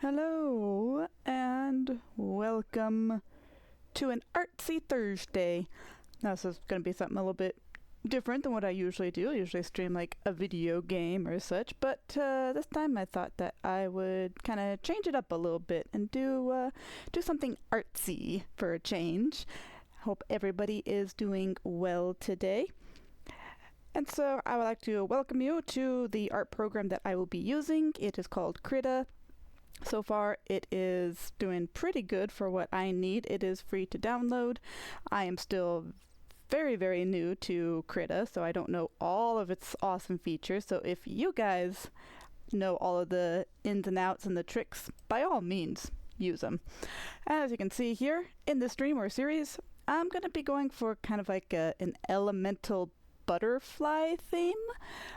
Hello and welcome to an Artsy Thursday. Now this is going to be something a little bit different than what I usually do. I usually stream like a video game or such, but this time I thought that I would kind of change it up a little bit and do something artsy for a change. Hope everybody is doing well today. And so I would like to welcome you to the art program that I will be using. It is called Krita. So far, it is doing pretty good for what I need. It is free to download. I am still very, very new to Krita, so I don't know all of its awesome features. So if you guys know all of the ins and outs and the tricks, by all means, use them. As you can see here in this stream or series, I'm going to be going for kind of like an elemental butterfly theme.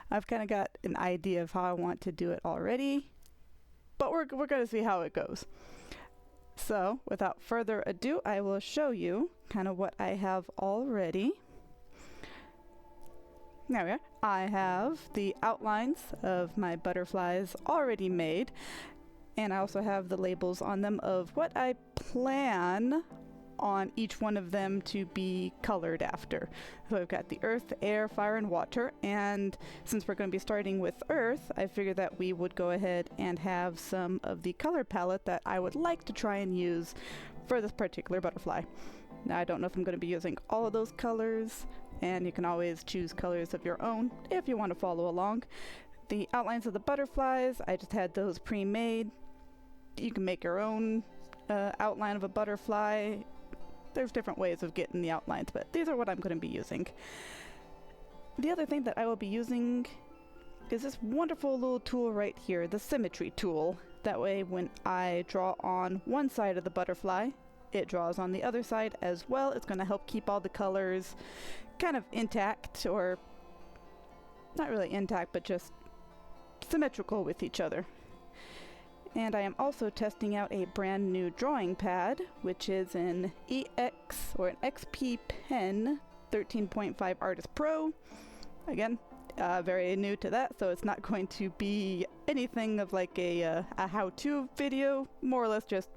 I've kind of got an idea of how I want to do it already. But we're going to see how it goes. So, without further ado, I will show you kind of what I have already. There we are. I have the outlines of my butterflies already made. And I also have the labels on them of what I plan on each one of them to be colored after. So I've got the earth, air, fire, and water, and since we're going to be starting with earth, I figured that we would go ahead and have some of the color palette that I would like to try and use for this particular butterfly. Now I don't know if I'm going to be using all of those colors, and you can always choose colors of your own if you want to follow along. The outlines of the butterflies, I just had those pre-made. You can make your own outline of a butterfly. There's different ways of getting the outlines, but these are what I'm going to be using. The other thing that I will be using is this wonderful little tool right here, the symmetry tool. That way when I draw on one side of the butterfly, it draws on the other side as well. It's going to help keep all the colors kind of intact, or not really intact, but just symmetrical with each other. And I am also testing out a brand new drawing pad, which is an EX or an XP Pen 13.5 Artist Pro. Again, very new to that, so it's not going to be anything of like a how-to video. More or less just,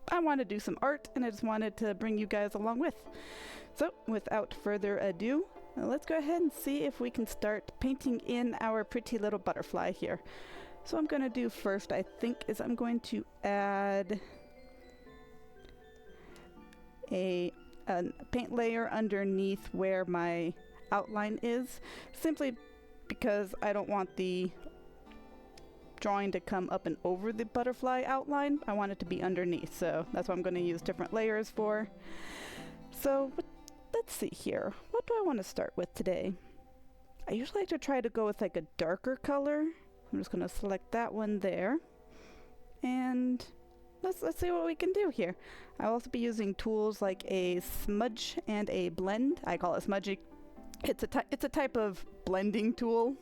I want to do some art, and I just wanted to bring you guys along with. So, without further ado, let's go ahead and see if we can start painting in our pretty little butterfly here. So what I'm going to do first, I think, is I'm going to add a paint layer underneath where my outline is, simply because I don't want the drawing to come up and over the butterfly outline. I want it to be underneath, so that's what I'm going to use different layers for. So let's see here. What do I want to start with today? I usually like to try to go with like a darker color. I'm just going to select that one there, and let's see what we can do here. I'll also be using tools like a smudge and a blend. I call it smudging. It's a type of blending tool.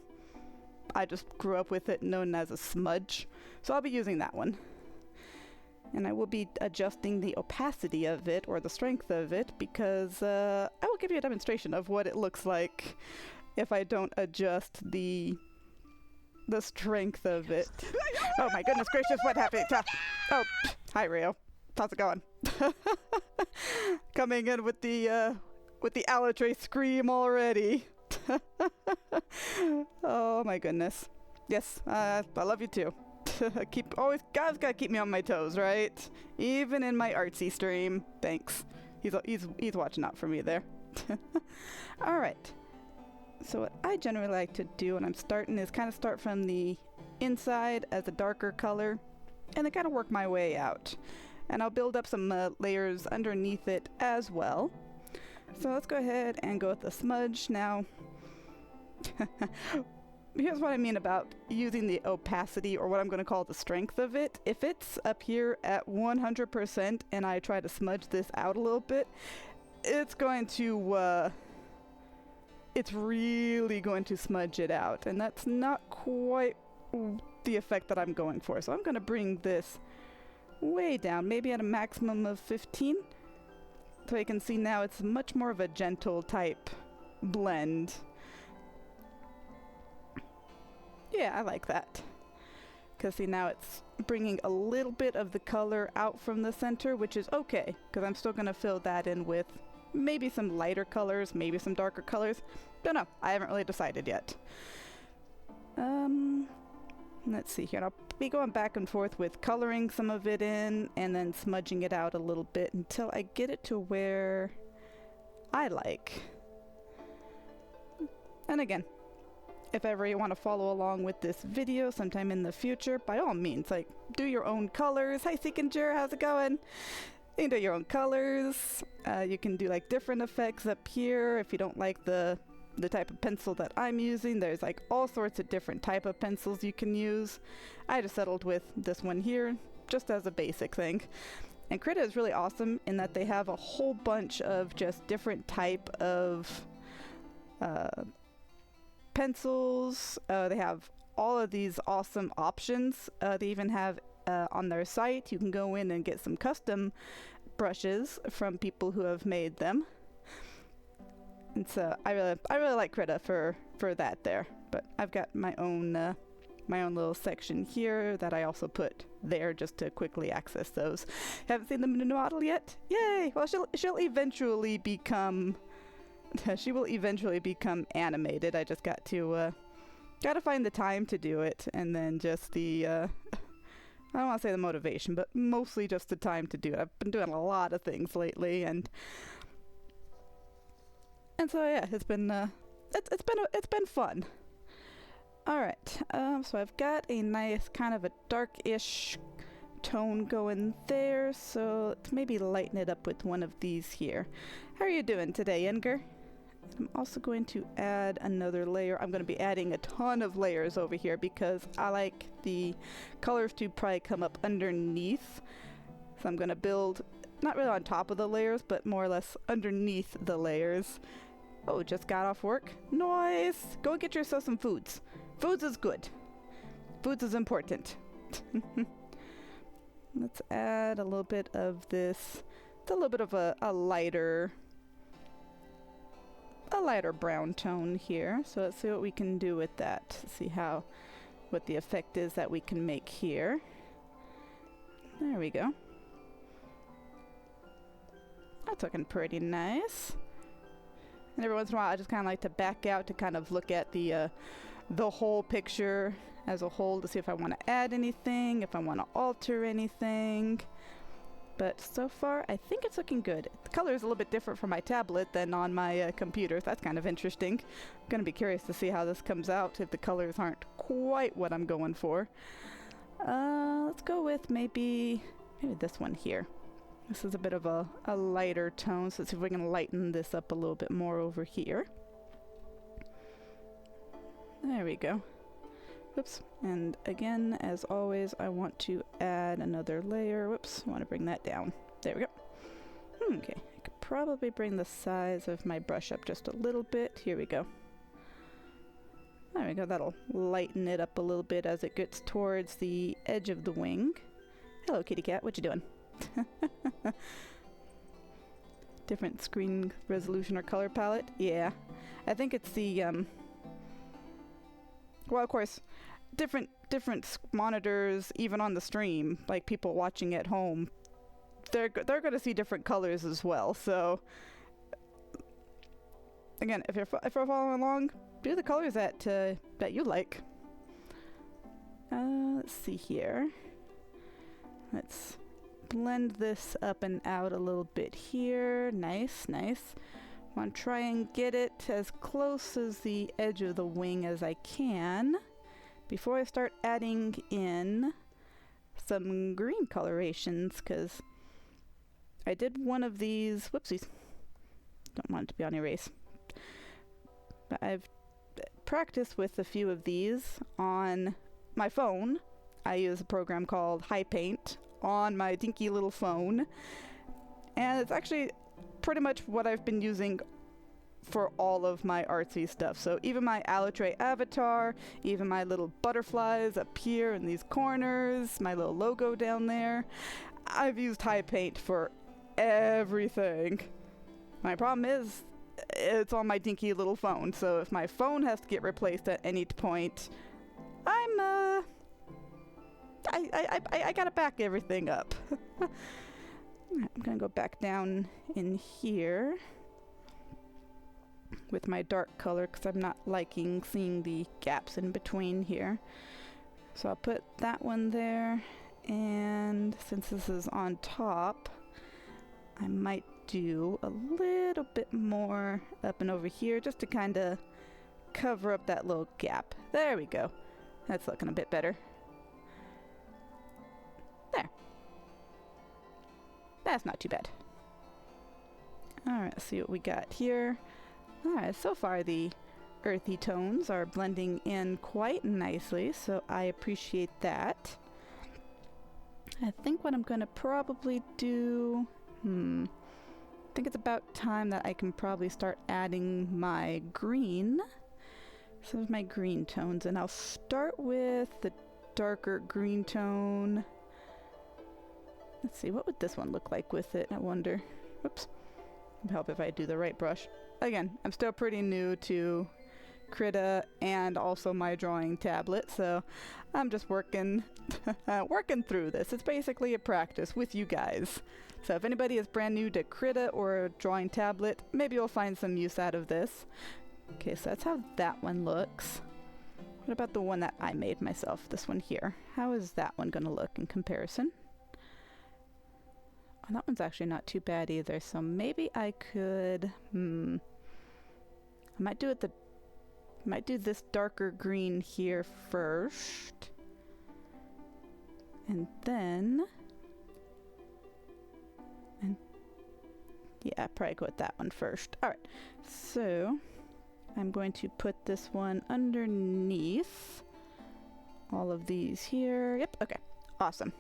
I just grew up with it known as a smudge, so I'll be using that one. And I will be adjusting the opacity of it, or the strength of it, because I will give you a demonstration of what it looks like if I don't adjust the strength of it. Oh my goodness gracious, what happened? Oh, hi Rio. How's it going? Coming in with the Alatrye scream already. Oh my goodness. Yes, I love you too. Guys gotta keep me on my toes, right? Even in my artsy stream. Thanks. He's watching out for me there. All right. So what I generally like to do when I'm starting is kind of start from the inside as a darker color, and then kind of work my way out. And I'll build up some layers underneath it as well. So let's go ahead and go with the smudge now. Here's what I mean about using the opacity, or what I'm going to call the strength of it. If it's up here at 100% and I try to smudge this out a little bit, it's going to it's really going to smudge it out, and that's not quite the effect that I'm going for. So I'm going to bring this way down, maybe at a maximum of 15. So you can see now it's much more of a gentle type blend. Yeah, I like that. because see, now it's bringing a little bit of the color out from the center, which is okay, because I'm still going to fill that in with maybe some lighter colors, maybe some darker colors. Don't know. I haven't really decided yet. Let's see here. I'll be going back and forth with coloring some of it in and then smudging it out a little bit until I get it to where I like. And again, if ever you want to follow along with this video sometime in the future, by all means, like, do your own colors. Hi, Seekinger, how's it going? You can do your own colors. You can do like different effects up here if you don't like the type of pencil that I'm using. There's like all sorts of different type of pencils you can use. I just settled with this one here just as a basic thing. And Krita is really awesome in that they have a whole bunch of just different type of pencils. They have all of these awesome options. They even have on their site, you can go in and get some custom brushes from people who have made them. And so I really like Krita for that there. But I've got my own little section here that I also put there just to quickly access those. Haven't seen the new model yet? Yay! Well, she'll eventually become she will eventually become animated. I just got to find the time to do it, and then just the I don't want to say the motivation, but mostly just the time to do it. I've been doing a lot of things lately, and so yeah, it's been fun. All right, so I've got a nice kind of a dark-ish tone going there, so let's maybe lighten it up with one of these here. How are you doing today, Inger? I'm also going to add another layer. I'm going to be adding a ton of layers over here because I like the colors to probably come up underneath. So I'm going to build, not really on top of the layers, but more or less underneath the layers. Oh, just got off work. Nice. Go and get yourself some foods. Foods is good. Foods is important. Let's add a little bit of this. It's a little bit of a lighter brown tone here. So let's see what we can do with that. See what the effect is that we can make here. There we go. That's looking pretty nice. And every once in a while I just kind of like to back out to kind of look at the whole picture as a whole to see if I want to add anything, if I want to alter anything. But so far I think it's looking good. The color is a little bit different from my tablet than on my computer, so that's kind of interesting. I'm going to be curious to see how this comes out if the colors aren't quite what I'm going for. Let's go with maybe this one here. This is a bit of a lighter tone, so let's see if we can lighten this up a little bit more over here. There we go. Whoops. And again, as always, I want to add another layer. Whoops. I want to bring that down. There we go. Okay. I could probably bring the size of my brush up just a little bit. Here we go. There we go. That'll lighten it up a little bit as it gets towards the edge of the wing. Hello, kitty cat. What you doing? Different screen resolution or color palette. Yeah. I think it's the well, of course, different monitors, even on the stream, like people watching at home, they're going to see different colors as well. So again, if you're following along, do the colors that you like. Let's see here. Let's blend this up and out a little bit here. Nice. I want to try and get it as close as the edge of the wing as I can before I start adding in some green colorations, because I did one of these. Whoopsies. Don't want it to be on erase. But I've practiced with a few of these on my phone. I use a program called High Paint on my dinky little phone, and it's actually pretty much what I've been using for all of my artsy stuff. So even my Alatrye avatar, even my little butterflies up here in these corners, my little logo down there, I've used High Paint for everything. My problem is it's on my dinky little phone, so if my phone has to get replaced at any point, I'm I gotta back everything up. I'm gonna go back down in here with my dark color because I'm not liking seeing the gaps in between here. So I'll put that one there, and since this is on top, I might do a little bit more up and over here just to kind of cover up that little gap. There we go. That's looking a bit better. There. That's not too bad. Alright, let's see what we got here. Alright, so far the earthy tones are blending in quite nicely, so I appreciate that. I think what I'm going to probably do... I think it's about time that I can probably start adding my green. Some of my green tones, and I'll start with the darker green tone. Let's see, what would this one look like with it? I wonder. Whoops. It'd help if I do the right brush. Again, I'm still pretty new to Krita and also my drawing tablet, so I'm just working through this. It's basically a practice with you guys. So if anybody is brand new to Krita or a drawing tablet, maybe you'll find some use out of this. Okay, so that's how that one looks. What about the one that I made myself, this one here? How is that one going to look in comparison? Oh, that one's actually not too bad either, so maybe I could... I might do this darker green here first. And then... yeah, probably go with that one first. Alright, so... I'm going to put this one underneath all of these here. Yep, okay, awesome.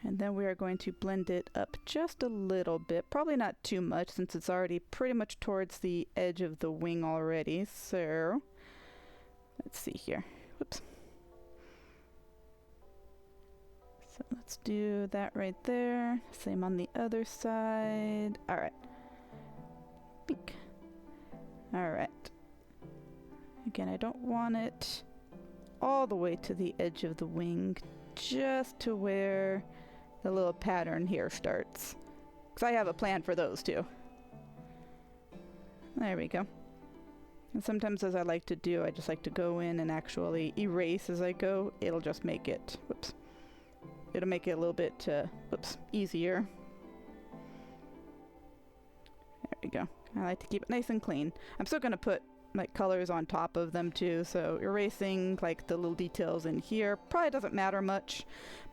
And then we are going to blend it up just a little bit, probably not too much since it's already pretty much towards the edge of the wing already. So let's see here. Whoops. So let's do that right there. Same on the other side. All right. Pink. All right. Again, I don't want it all the way to the edge of the wing, just to where the little pattern here starts. Because I have a plan for those too. There we go. And sometimes, as I like to do, I just like to go in and actually erase as I go. It'll just make it, whoops. It'll make it a little bit, easier. There we go. I like to keep it nice and clean. I'm still going to put like colors on top of them too, so erasing like the little details in here probably doesn't matter much,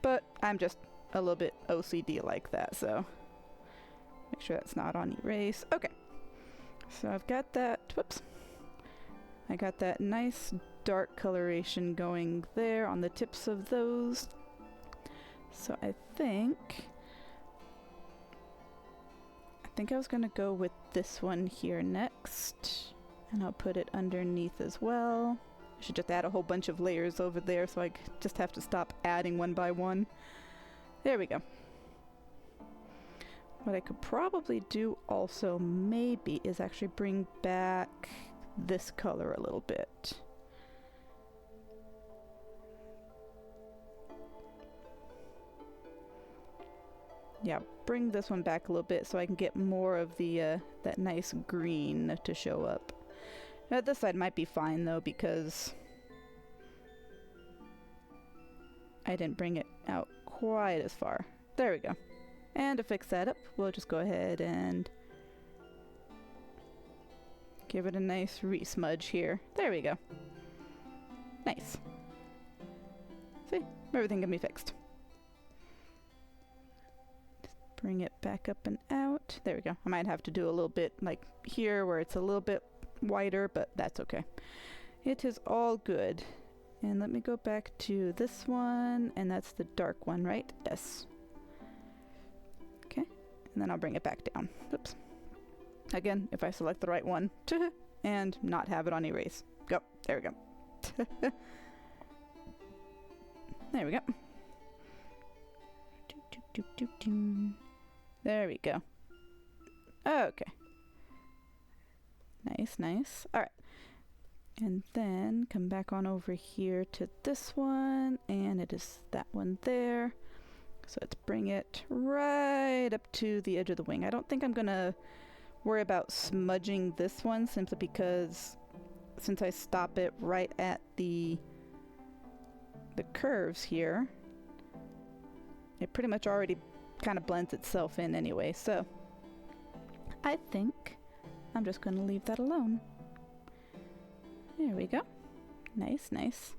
but I'm just a little bit OCD like that, so make sure that's not on erase. Okay, so I've got that, whoops, I got that nice dark coloration going there on the tips of those. So I think I was gonna go with this one here next, and I'll put it underneath as well. I should just add a whole bunch of layers over there so I just have to stop adding one by one. There we go. What I could probably do also maybe is actually bring back this color a little bit. Yeah, bring this one back a little bit so I can get more of the that nice green to show up. Now, this side might be fine though because I didn't bring it out quite as far. There we go. And to fix that up, we'll just go ahead and give it a nice re-smudge here. There we go. Nice. See? Everything can be fixed. Bring it back up and out. There we go. I might have to do a little bit like here where it's a little bit whiter, but that's okay. It is all good. And let me go back to this one, and that's the dark one, right? Yes. Okay. And then I'll bring it back down. Oops. Again, if I select the right one, and not have it on erase. Go. There we go. There we go. There we go. Okay. Nice, nice. Alright. And then come back on over here to this one, and it is that one there. So let's bring it right up to the edge of the wing. I don't think I'm gonna worry about smudging this one, simply because since I stop it right at the curves here, it pretty much already kind of blends itself in anyway. So I think I'm just gonna leave that alone. There we go. Nice, nice.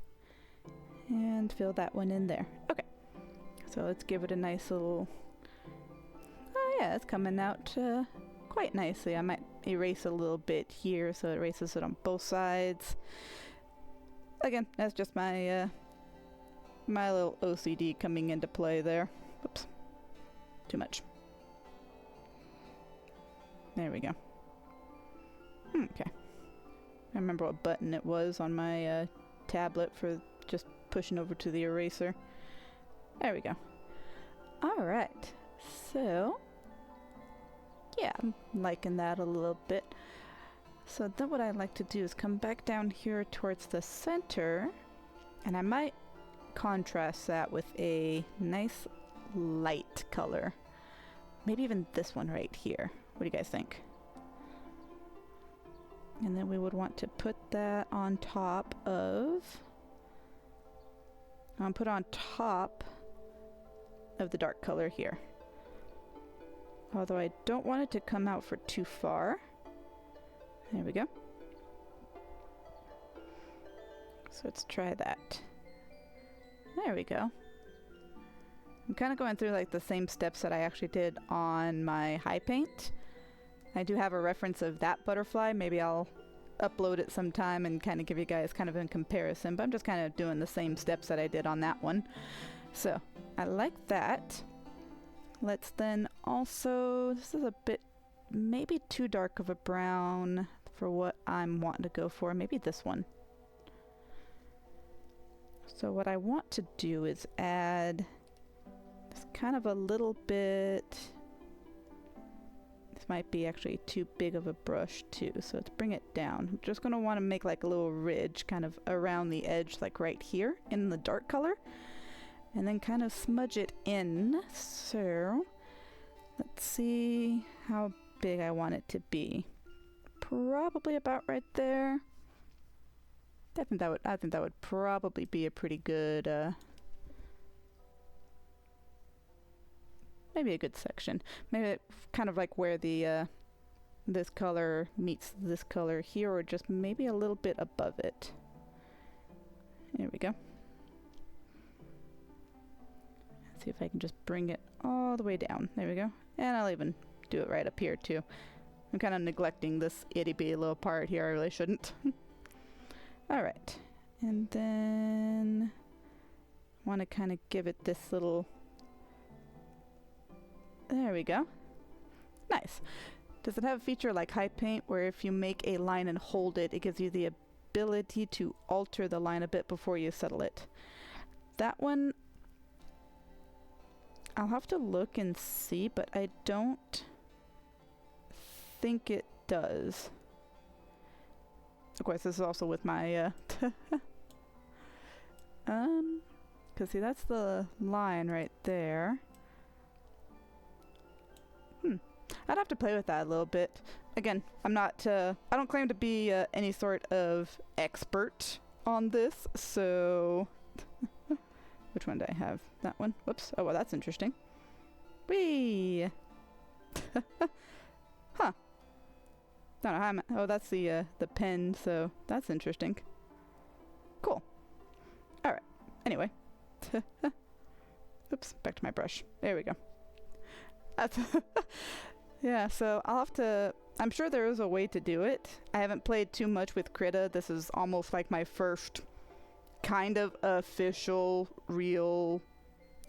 And fill that one in there. Okay. So let's give it a nice little... Oh yeah, it's coming out quite nicely. I might erase a little bit here so it erases it on both sides. Again, that's just my my little OCD coming into play there. Oops. Too much. There we go. Okay. I remember what button it was on my tablet for just pushing over to the eraser. There we go. Alright, so yeah, I'm liking that a little bit. So then what I like to do is come back down here towards the center, and I might contrast that with a nice light color. Maybe even this one right here. What do you guys think? And then we would want to put that on top of... put on top of the dark color here. Although I don't want it to come out for too far. There we go. So let's try that. There we go. I'm kind of going through like the same steps that I actually did on my high paint. I do have a reference of that butterfly. Maybe I'll upload it sometime and kind of give you guys kind of a comparison, but I'm just kind of doing the same steps that I did on that one. So I like that. Let's then also, this is a bit maybe too dark of a brown for what I'm wanting to go for. Maybe this one. So what I want to do is add this kind of a little bit... This might be actually too big of a brush too, so let's bring it down. I'm just going to want to make like a little ridge kind of around the edge, like right here in the dark color, and then kind of smudge it in. So let's see how big I want it to be. Probably about right there. I think that would probably be a pretty good maybe a good section. Maybe it kind of like where the this color meets this color here, or just maybe a little bit above it. There we go. Let's see if I can just bring it all the way down. There we go. And I'll even do it right up here too. I'm kind of neglecting this itty bitty little part here. I really shouldn't. Alright. And then I want to kind of give it this little... There we go. Nice. Does it have a feature like high paint where if you make a line and hold it, it gives you the ability to alter the line a bit before you settle it? That one, I'll have to look and see, but I don't think it does. Of course, this is also with my, cause see, that's the line right there. I'd have to play with that a little bit. Again, I'm not, I don't claim to be any sort of expert on this, so... Which one do I have? That one? Whoops. Oh, well, that's interesting. Whee! Huh. Don't know how oh, that's the pen, so that's interesting. Cool. Alright. Anyway. Oops, back to my brush. There we go. That's yeah, so I'll have to... I'm sure there is a way to do it. I haven't played too much with Krita. This is almost like my first kind of official, real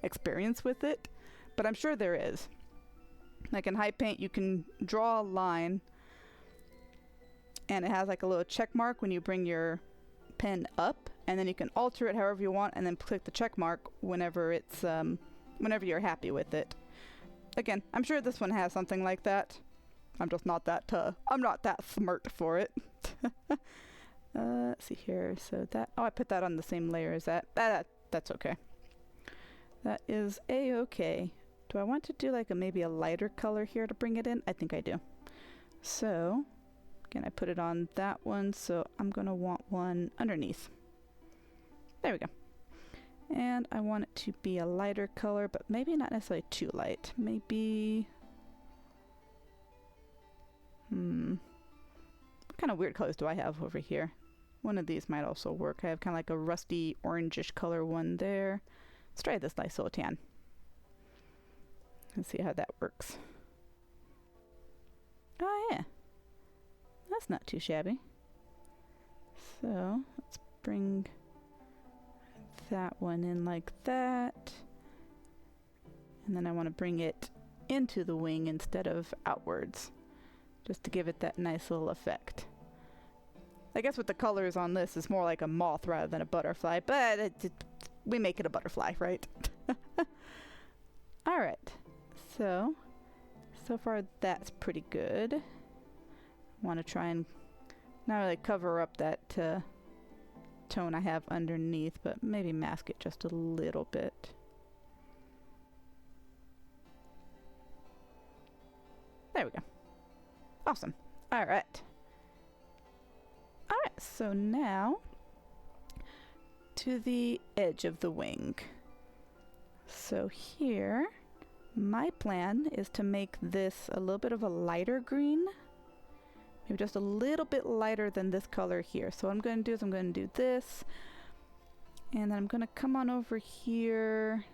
experience with it. But I'm sure there is. Like in high paint, you can draw a line, and it has like a little check mark when you bring your pen up, and then you can alter it however you want, and then click the check mark whenever it's whenever you're happy with it. Again, I'm sure this one has something like that. I'm just not that I'm not that smart for it. Let's see here. So that, oh, I put that on the same layer as that. That's okay. That is a-okay. Do I want to do like maybe a lighter color here to bring it in? I think I do. So, again, I put it on that one, so I'm going to want one underneath. There we go. And I want it to be a lighter color, but maybe not necessarily too light. Maybe... What kind of weird colors do I have over here? One of these might also work. I have kind of like a rusty orangish color one there. Let's try this nice little tan. Let's see how that works. Oh yeah, that's not too shabby. So let's bring that one in like that. And then I want to bring it into the wing instead of outwards, just to give it that nice little effect. I guess with the colors on this, it's more like a moth rather than a butterfly, but we make it a butterfly, right? Alright, so far that's pretty good. Want to try and not really cover up that tone I have underneath, but maybe mask it just a little bit. There we go. Awesome. Alright. Alright, so now to the edge of the wing. So here, my plan is to make this a little bit of a lighter green. Maybe just a little bit lighter than this color here. So what I'm going to do is I'm going to do this. And then I'm going to come on over here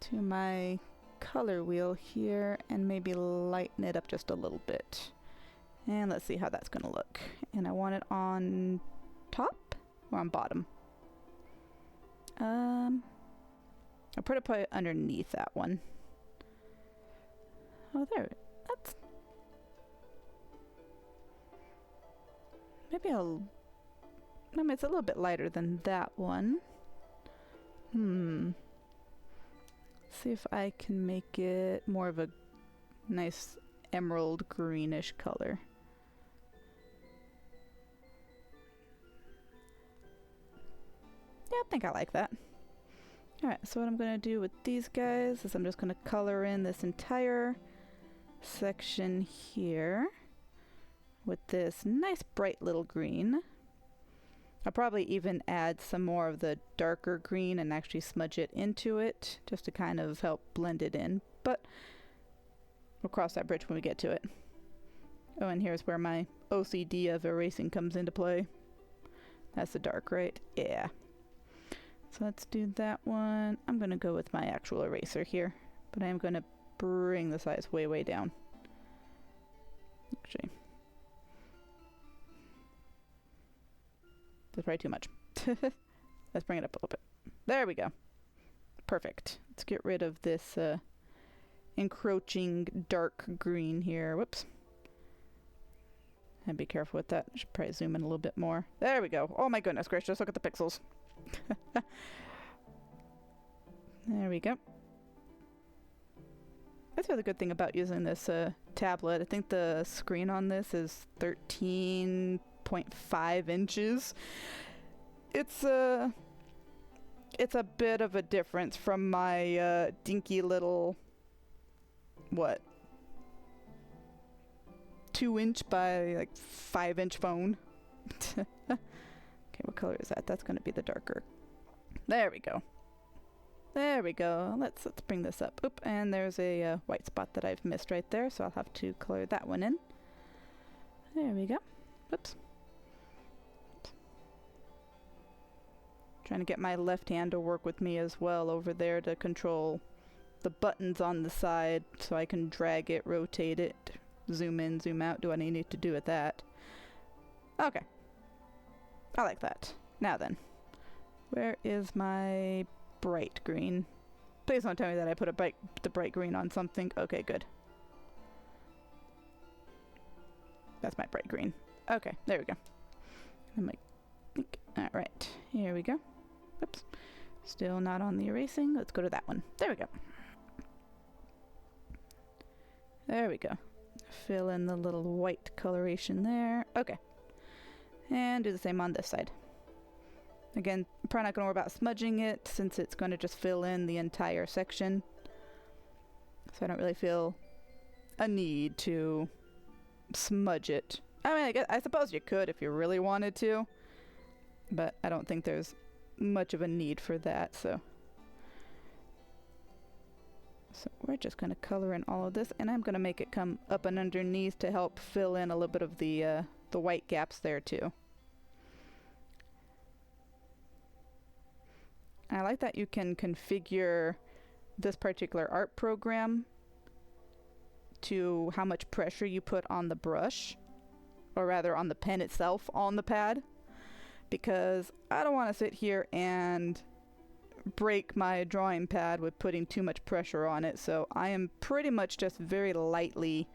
to my color wheel here and maybe lighten it up just a little bit. And let's see how that's going to look. And I want it on top or on bottom? I'll put it underneath that one. Oh, there. That's... Maybe I'll... I mean, it's a little bit lighter than that one. See if I can make it more of a nice emerald greenish color. Yeah, I think I like that. Alright, so what I'm going to do with these guys is I'm just going to color in this entire section here with this nice bright little green. I'll probably even add some more of the darker green and actually smudge it into it just to kind of help blend it in, but we'll cross that bridge when we get to it. Oh, and here's where my OCD of erasing comes into play. That's the dark, right? Yeah. So let's do that one. I'm going to go with my actual eraser here, but I am going to bring the size way, way down. Actually, that's probably too much. Let's bring it up a little bit. There we go. Perfect. Let's get rid of this encroaching dark green here. Whoops. And be careful with that. I should probably zoom in a little bit more. There we go. Oh my goodness gracious, look at the pixels. There we go. That's the other good thing about using this tablet. I think the screen on this is 13.5 inches. It's a bit of a difference from my dinky little, what, 2-inch by like 5-inch phone. Okay, what color is that? That's going to be the darker. There we go. There we go. Let's bring this up. Oop, and there's a white spot that I've missed right there, so I'll have to color that one in. There we go. Oops. Trying to get my left hand to work with me as well over there to control the buttons on the side so I can drag it, rotate it, zoom in, zoom out, do what I need to do with that. Okay. I like that. Now then, where is my bright green? Please don't tell me that I put the bright green on something. Okay, good. That's my bright green. Okay, there we go. Alright, here we go. Oops. Still not on the erasing. Let's go to that one. There we go. There we go. Fill in the little white coloration there. Okay. And do the same on this side. Again, I'm probably not going to worry about smudging it since it's going to just fill in the entire section. So I don't really feel a need to smudge it. I mean, I suppose you could if you really wanted to, but I don't think there's much of a need for that, so we're just going to color in all of this, and I'm going to make it come up and underneath to help fill in a little bit of the white gaps there too. I like that you can configure this particular art program to how much pressure you put on the brush, or rather on the pen itself on the pad, because I don't want to sit here and break my drawing pad with putting too much pressure on it, so I am pretty much just very lightly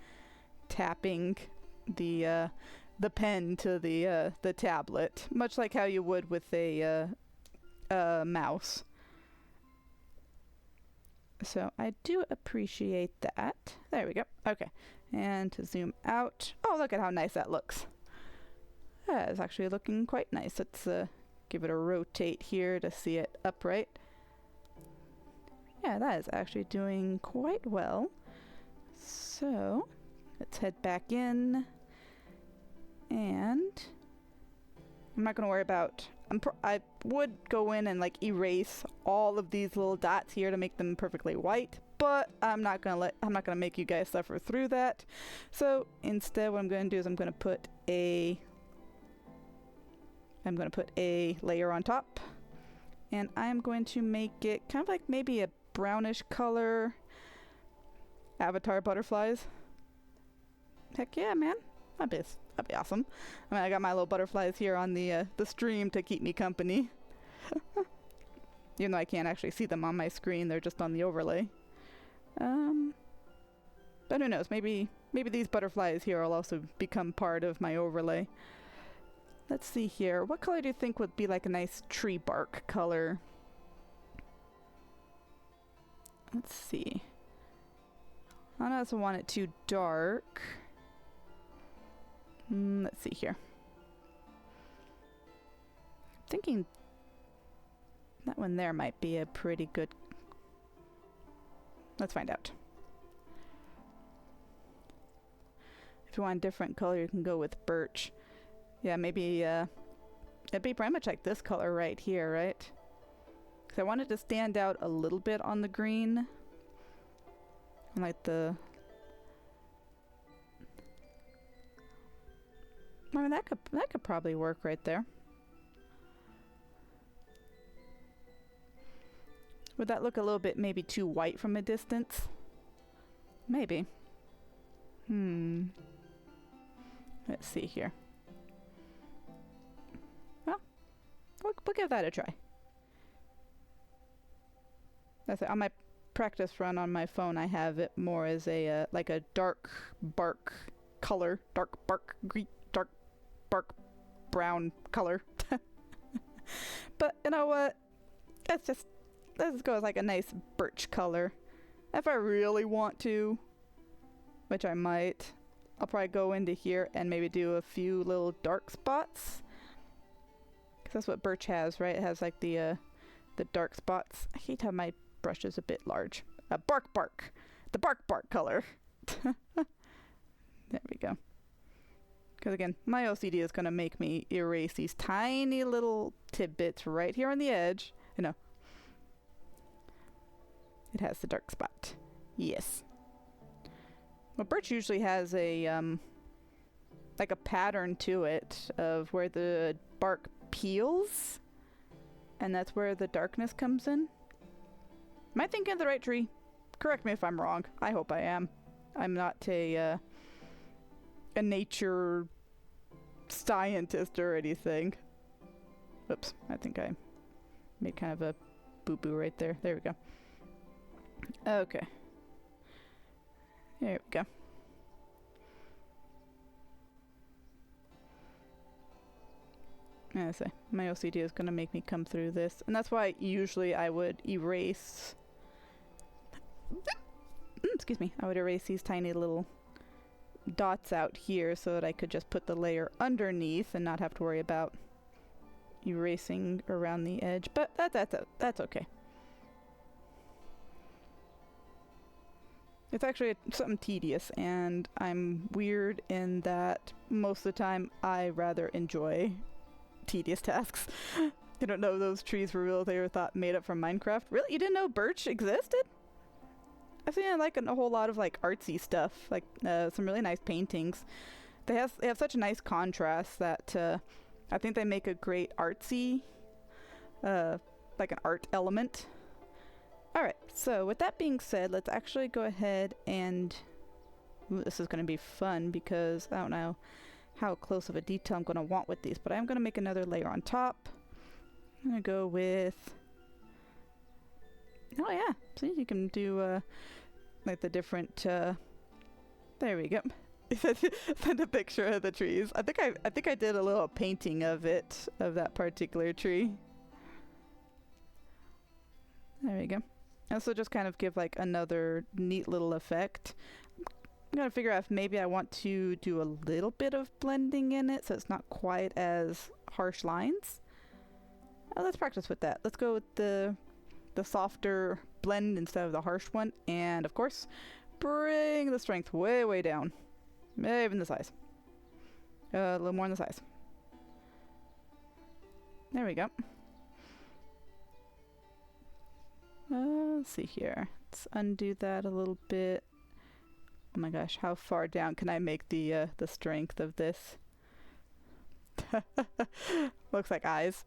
tapping the pen to the tablet, much like how you would with a mouse. So I do appreciate that. There we go. Okay, and to zoom out, oh, look at how nice that looks. That is actually looking quite nice. Let's give it a rotate here to see it upright. Yeah, that is actually doing quite well. So let's head back in, and I'm not going to worry about, I would go in and like erase all of these little dots here to make them perfectly white, but I'm not going to make you guys suffer through that. So instead what I'm going to do is I'm going to put a layer on top, and I'm going to make it kind of like maybe a brownish color avatar butterflies. Heck yeah, man. That'd be awesome. I mean, I got my little butterflies here on the stream to keep me company. Even though I can't actually see them on my screen, they're just on the overlay. But who knows, maybe these butterflies here will also become part of my overlay. Let's see here. What color do you think would be like a nice tree bark color? Let's see. I don't also want it too dark. Let's see here. Thinking that one there might be a pretty good... Let's find out. If you want a different color, you can go with birch. Yeah, maybe it'd be pretty much like this color right here, right? Because I wanted to stand out a little bit on the green. And like the... I mean, that could probably work right there. Would that look a little bit maybe too white from a distance? Maybe. Let's see here. Well, we'll give that a try. That's it. On my practice run on my phone, I have it more as a like a dark bark color, dark bark brown color. But you know what? Let's go with like a nice birch color. If I really want to, which I might, I'll probably go into here and maybe do a few little dark spots. Because that's what birch has, right? It has like the dark spots. I hate how my brush is a bit large. Bark. The bark color. There we go. Because again, my OCD is going to make me erase these tiny little tidbits right here on the edge. You know, it has the dark spot. Yes. Well, birch usually has a like a pattern to it of where the bark peels, and that's where the darkness comes in. Am I thinking of the right tree? Correct me if I'm wrong. I hope I am. I'm not a nature scientist or anything. Oops, I think I made kind of a boo-boo right there. There we go. Okay. There we go. I say, my OCD is going to make me come through this. And that's why usually I would erase... excuse me. I would erase these tiny little dots out here so that I could just put the layer underneath and not have to worry about erasing around the edge, but that's okay. It's actually something tedious, and I'm weird in that most of the time I rather enjoy tedious tasks. I don't know those trees were real. They were made up from Minecraft. Really? You didn't know birch existed? I've seen like a whole lot of like artsy stuff, like some really nice paintings. They have such a nice contrast that I think they make a great artsy, like an art element. Alright, so with that being said, let's actually go ahead and... Ooh, this is going to be fun because I don't know how close of a detail I'm going to want with these, but I'm going to make another layer on top. I'm going to go with... Oh yeah, see, you can do like the different... There we go. Send a picture of the trees. I think I did a little painting of it, of that particular tree. There we go. Also just kind of give like another neat little effect. I'm gonna figure out if maybe I want to do a little bit of blending in it so it's not quite as harsh lines. Let's practice with that. Let's go with the softer blend instead of the harsh one, and of course bring the strength way down. Even the size. A little more in the size. There we go. Let's see here. Let's undo that a little bit. Oh my gosh, how far down can I make the strength of this? Looks like eyes.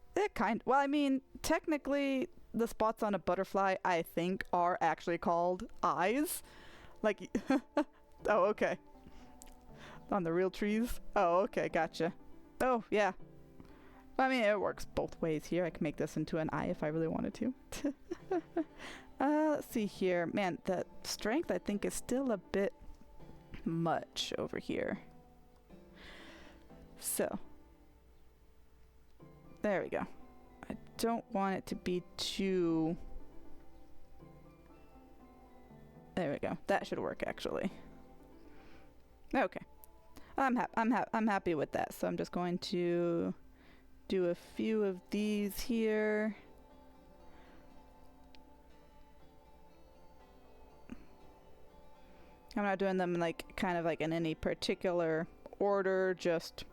Well, I mean, technically, the spots on a butterfly, I think, are actually called eyes. Like, oh, okay. On the real trees? Oh, okay, gotcha. Oh, yeah. I mean, it works both ways here. I can make this into an eye if I really wanted to. Let's see here. Man, the strength I think is still a bit much over here. So. There we go. I don't want it to be too... There we go. That should work, actually. Okay. I'm happy with that. So I'm just going to do a few of these here. I'm not doing them like kind of like in any particular order, just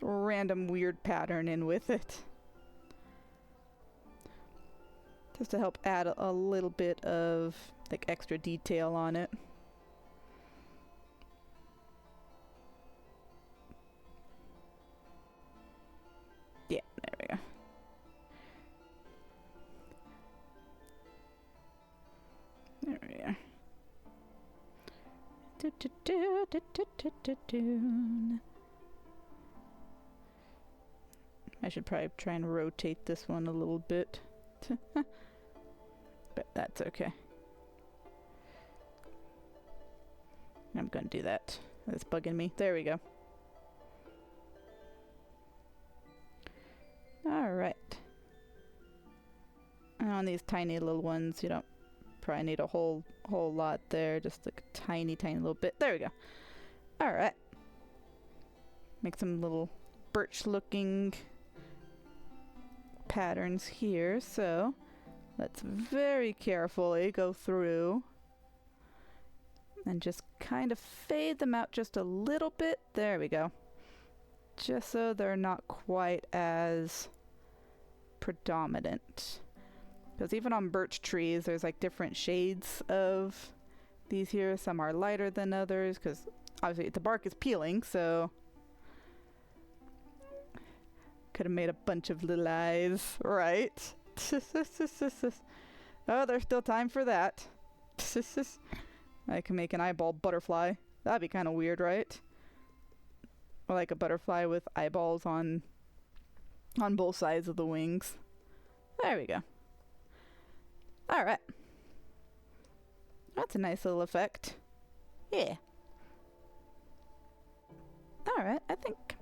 random weird pattern in with it. Just to help add a little bit of like extra detail on it. Yeah, there we go. There we go. I should probably try and rotate this one a little bit. But that's okay. I'm gonna do that. That's bugging me. There we go. Alright. And on these tiny little ones, you don't probably need a whole lot there. Just like a tiny little bit. There we go. Alright. Make some little birch looking patterns here. So let's very carefully go through and just kind of fade them out just a little bit. There we go. Just so they're not quite as predominant. Because even on birch trees, there's like different shades of these here. Some are lighter than others because obviously the bark is peeling, so could have made a bunch of little eyes, right? Oh, there's still time for that. I can make an eyeball butterfly. That'd be kind of weird, right? Or like a butterfly with eyeballs on both sides of the wings. There we go. Alright. That's a nice little effect. Yeah. Alright, I think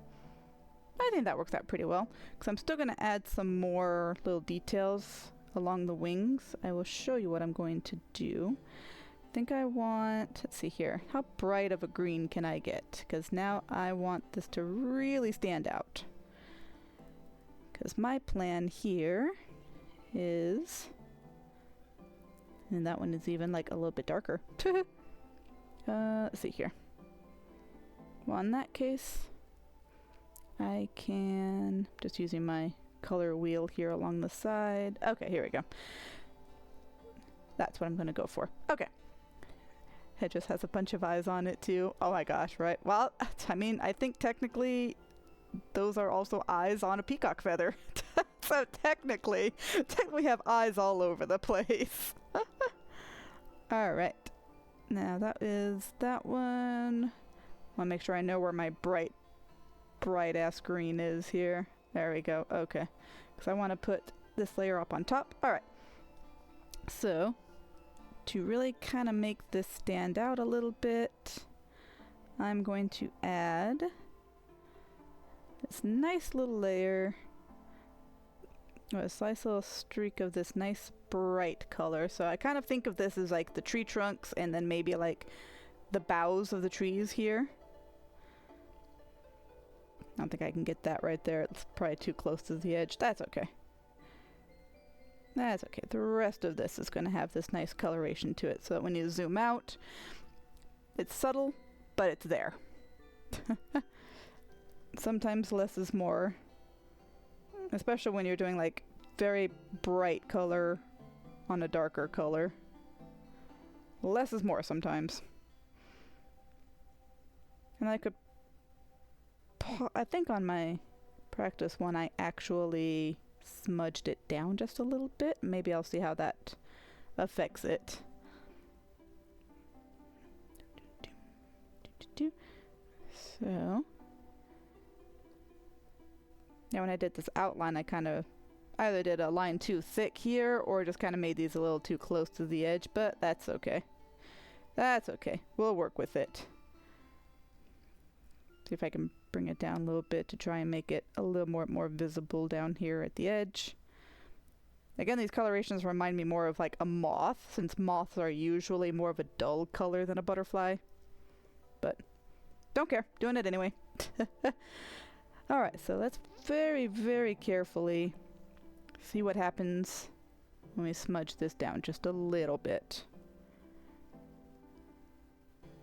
that works out pretty well. Because I'm still going to add some more little details along the wings. I will show you what I'm going to do. think I want, let's see here, how bright of a green can I get? Because now I want this to really stand out. Because my plan here is, and that one is even like a little bit darker. Let's see here. Well, in that case, I can, just using my color wheel here along the side. Okay, here we go. That's what I'm going to go for. Okay. It just has a bunch of eyes on it too. Oh my gosh, right. Well, I mean, I think technically those are also eyes on a peacock feather. So technically we have eyes all over the place. Alright. Now that is that one. I want to make sure I know where my bright ass green is here. There we go. Okay. Because I want to put this layer up on top. Alright. So, to really kind of make this stand out a little bit, I'm going to add this nice little layer, or a slice little streak of this nice bright color. So I kind of think of this as like the tree trunks and then maybe like the boughs of the trees here. I don't think I can get that right there. It's probably too close to the edge. That's okay. That's okay. The rest of this is going to have this nice coloration to it so that when you zoom out, it's subtle, but it's there. Sometimes less is more, especially when you're doing like very bright color on a darker color. Less is more sometimes. And I could, I think on my practice one I actually smudged it down just a little bit. Maybe I'll see how that affects it. So now when I did this outline, I kind of either did a line too thick here or just kind of made these a little too close to the edge, but that's okay. That's okay. We'll work with it. See if I can bring it down a little bit to try and make it a little more visible down here at the edge. Again, these colorations remind me more of like a moth, since moths are usually more of a dull color than a butterfly. But don't care, doing it anyway. Alright, so let's very, very carefully see what happens when we smudge this down just a little bit.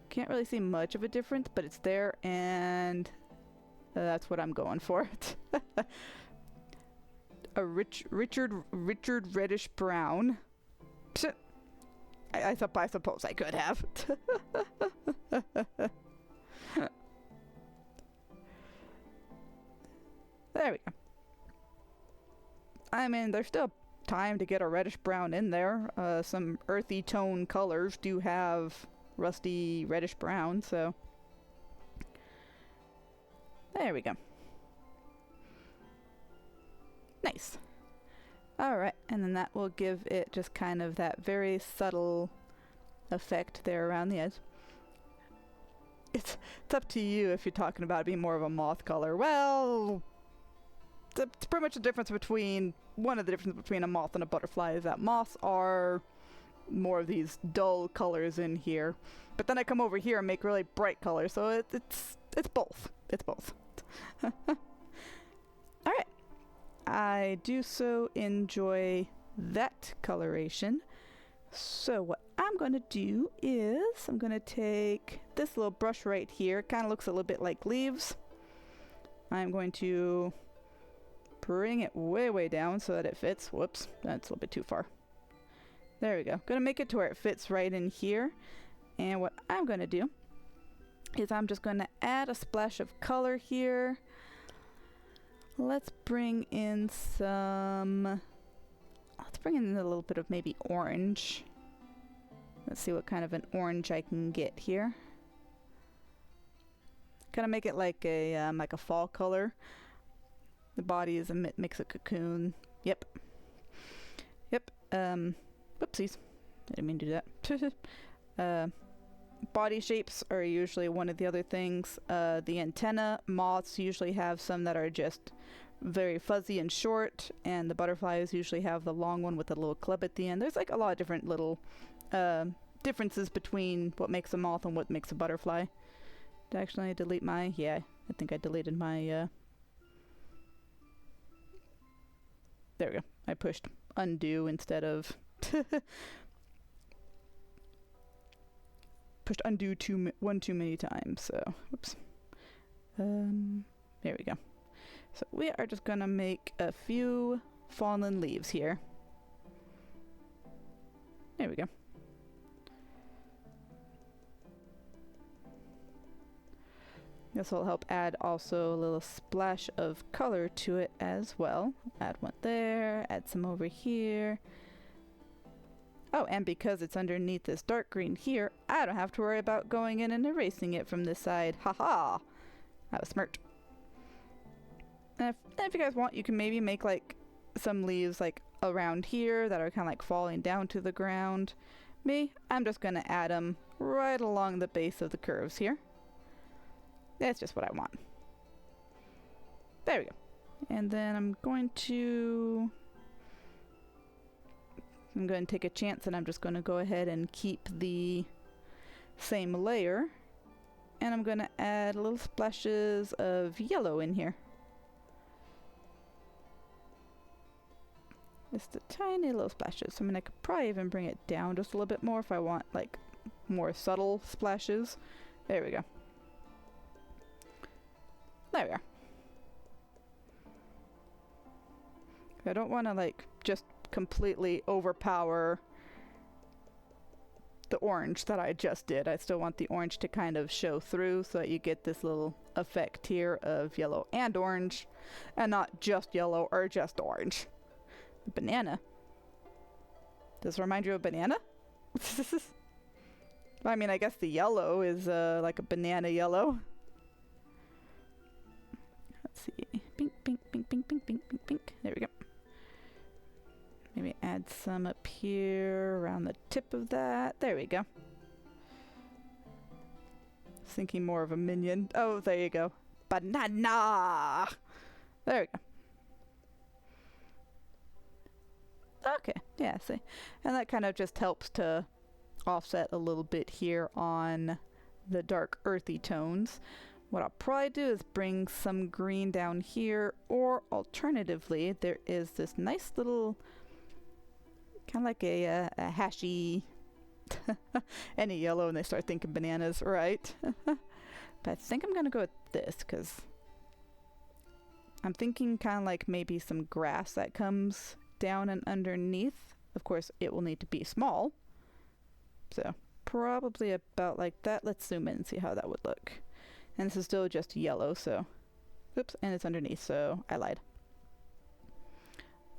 Can't really see much of a difference, but it's there, and that's what I'm going for. A Richard reddish brown. I suppose I could have. There we go. I mean, there's still time to get a reddish brown in there. Some earthy tone colors do have rusty reddish brown, so there we go. Nice. Alright, and then that will give it just kind of that very subtle effect there around the edge. It's up to you if you're talking about it being more of a moth color. Well, it's pretty much the difference between, one of the differences between a moth and a butterfly is that moths are more of these dull colors in here, but then I come over here and make really bright colors, so it's both. It's both. Alright. I do so enjoy that coloration. So what I'm going to do is I'm going to take this little brush right here. Kind of looks a little bit like leaves. I'm going to bring it way down so that it fits. Whoops, that's a little bit too far. There we go. Going to make it to where it fits right in here. And what I'm going to do is I'm just going to add a splash of color here. Let's bring in a little bit of maybe orange. Let's see what kind of an orange I can get here. Kind of make it like a fall color. The body is a mix of cocoon. Yep. Whoopsies. I didn't mean to do that. Body shapes are usually one of the other things. The antenna, moths usually have some that are just very fuzzy and short, and the butterflies usually have the long one with a little club at the end. There's like a lot of different little differences between what makes a moth and what makes a butterfly. Did I actually delete my... Yeah, I think I deleted my... There we go. I pushed undo instead of... pushed undo one too many times, so... Whoops. There we go. So we are just gonna make a few fallen leaves here. There we go. This will help add also a little splash of color to it as well. Add one there, add some over here. Oh, and because it's underneath this dark green here, I don't have to worry about going in and erasing it from this side. Haha! I was smart. And if you guys want, you can maybe make like some leaves like around here that are kind of like falling down to the ground. Me, I'm just going to add them right along the base of the curves here. That's just what I want. There we go. And then I'm going to take a chance, and I'm just going to go ahead and keep the same layer. And I'm going to add little splashes of yellow in here. Just a tiny little splashes. So I mean, I could probably even bring it down just a little bit more if I want like more subtle splashes. There we go. There we are. I don't want to like just completely overpower the orange that I just did. I still want the orange to kind of show through so that you get this little effect here of yellow and orange, and not just yellow or just orange. Banana. Does it remind you of banana? I mean, I guess the yellow is like a banana yellow. Let's see. Pink, pink, pink, pink, pink, pink, pink, pink. There we go. Maybe add some up here around the tip of that. There we go. Thinking more of a minion. Oh, there you go. Banana! There we go. Okay, yeah, see. And that kind of just helps to offset a little bit here on the dark earthy tones. What I'll probably do is bring some green down here, or alternatively, there is this nice little, kind of like a hashy, any yellow and they start thinking bananas, right? But I think I'm going to go with this, because I'm thinking kind of like maybe some grass that comes down and underneath. Of course, it will need to be small. So probably about like that. Let's zoom in and see how that would look. And this is still just yellow, so oops, and it's underneath, so I lied.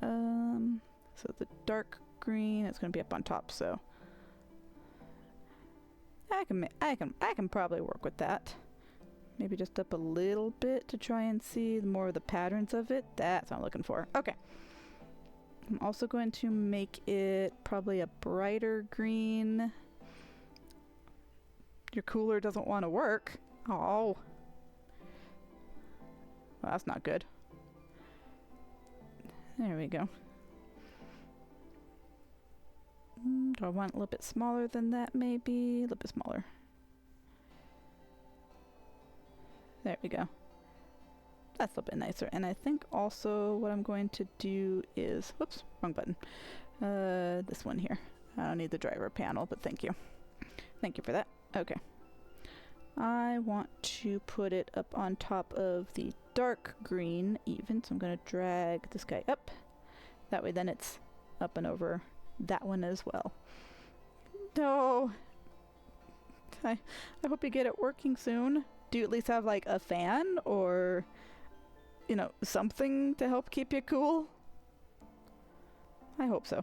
So the dark green is going to be up on top, so I can probably work with that. Maybe just up a little bit to try and see more of the patterns of it. That's what I'm looking for. Okay. I'm also going to make it probably a brighter green. Your cooler doesn't want to work. Oh. Well, that's not good. There we go. Do I want a little bit smaller than that, maybe? A little bit smaller. There we go. That's a little bit nicer. And I think also what I'm going to do is, whoops, wrong button. This one here. I don't need the driver panel, but thank you. Thank you for that. Okay. I want to put it up on top of the dark green even, so I'm going to drag this guy up. That way then it's up and over that one as well. No! I hope you get it working soon. Do you at least have like a fan or, you know, something to help keep you cool? I hope so.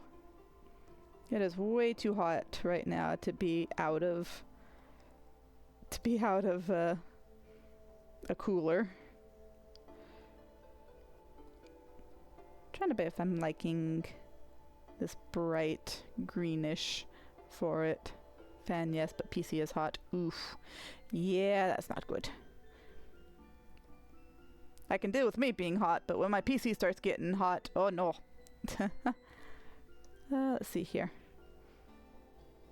It is way too hot right now to be out of a cooler. Trying to bet if I'm liking this bright greenish for it. Fan, yes, but PC is hot. Oof. Yeah, that's not good. I can deal with me being hot, but when my PC starts getting hot, oh no. Let's see here.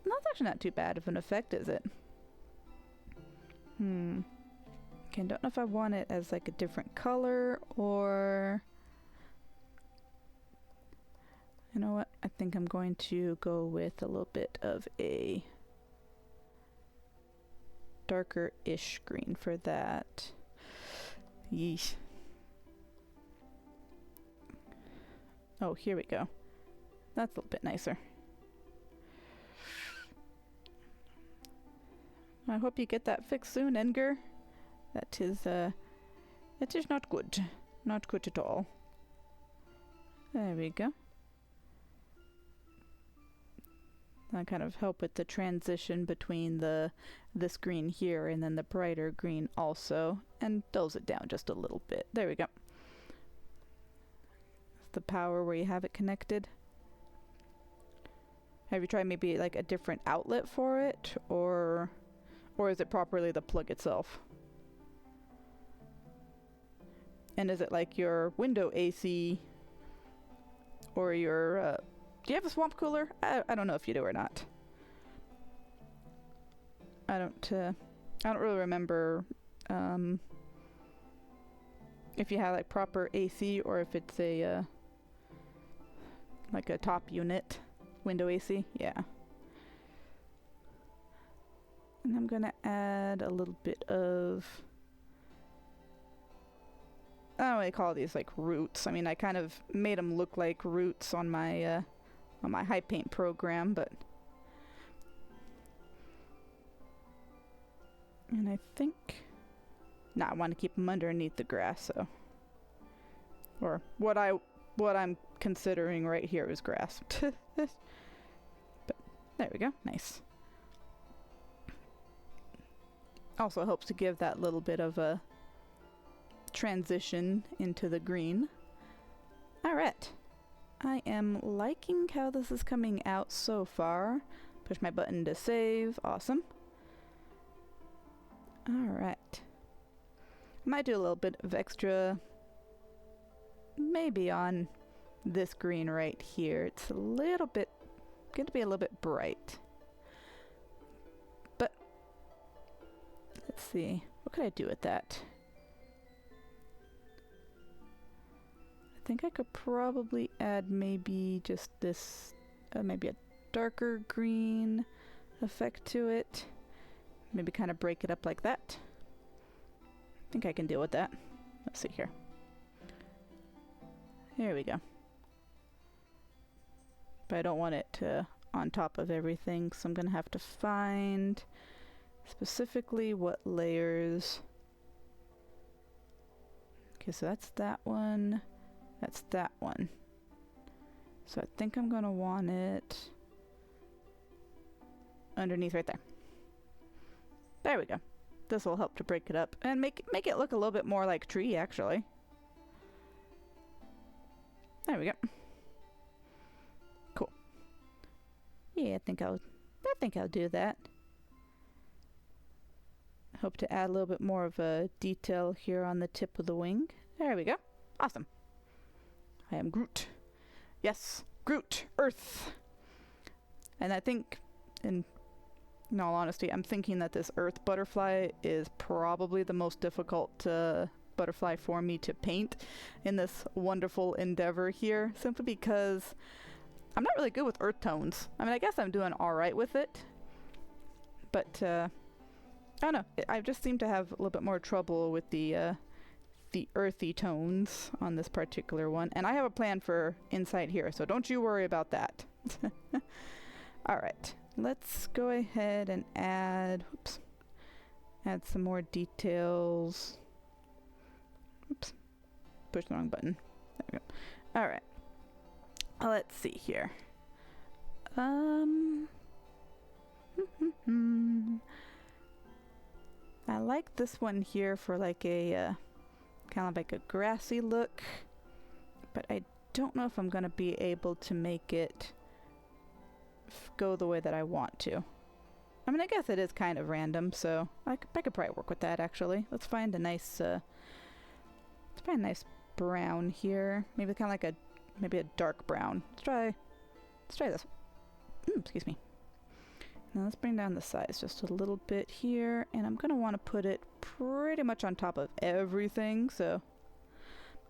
That's actually not too bad of an effect, is it? Okay, I don't know if I want it as like a different color or... You know what? I think I'm going to go with a little bit of a darker-ish green for that. Yeesh. Oh, here we go. That's a little bit nicer. I hope you get that fixed soon, Edgar. That is not good. Not good at all. There we go. That kind of help with the transition between this green here and then the brighter green also, and dulls it down just a little bit. There we go. That's the power where you have it connected. Have you tried maybe like a different outlet for it, or is it properly the plug itself? And is it like your window AC or your do you have a swamp cooler? I don't know if you do or not. I don't really remember if you have like proper AC or if it's a like a top unit window AC. Yeah. And I'm gonna add a little bit of, I don't really call these like roots. I mean, I kind of made them look like roots on my high paint program, but and I think I want to keep them underneath the grass, so or what I'm considering right here is grass. But there we go, nice. Also helps to give that little bit of a transition into the green. Alright. I am liking how this is coming out so far. Push my button to save. Awesome. Alright. Might do a little bit of extra maybe on this green right here. It's a little bit going to be a little bit bright. But let's see. What could I do with that? I think I could probably add maybe just this, maybe a darker green effect to it. Maybe kind of break it up like that. I think I can deal with that. Let's see here. There we go. But I don't want it on top of everything, so I'm going to have to find specifically what layers. Okay, so that's that one. That's that one. So I think I'm going to want it underneath right there. There we go. This will help to break it up and make it look a little bit more like tree, actually. There we go. Cool. Yeah, I think I'll do that. Hope to add a little bit more of a detail here on the tip of the wing. There we go. Awesome. I am Groot. Yes, Groot, Earth. And I think, in all honesty, I'm thinking that this Earth butterfly is probably the most difficult butterfly for me to paint in this wonderful endeavor here, simply because I'm not really good with earth tones. I mean, I guess I'm doing alright with it, but I don't know. I just seem to have a little bit more trouble with the earthy tones on this particular one, and I have a plan for inside here, so don't you worry about that. Alright, let's go ahead and add some more details. Oops, pushed the wrong button. There we go. Alright, let's see here. I like this one here for like a kind of like a grassy look, but I don't know if I'm gonna be able to make it go the way that I want to. I mean, I guess it is kind of random, so I could probably work with that, actually. Let's find a nice brown here. Maybe kind of like maybe a dark brown. Let's try this. Excuse me. Now let's bring down the size just a little bit here, and I'm going to want to put it pretty much on top of everything, so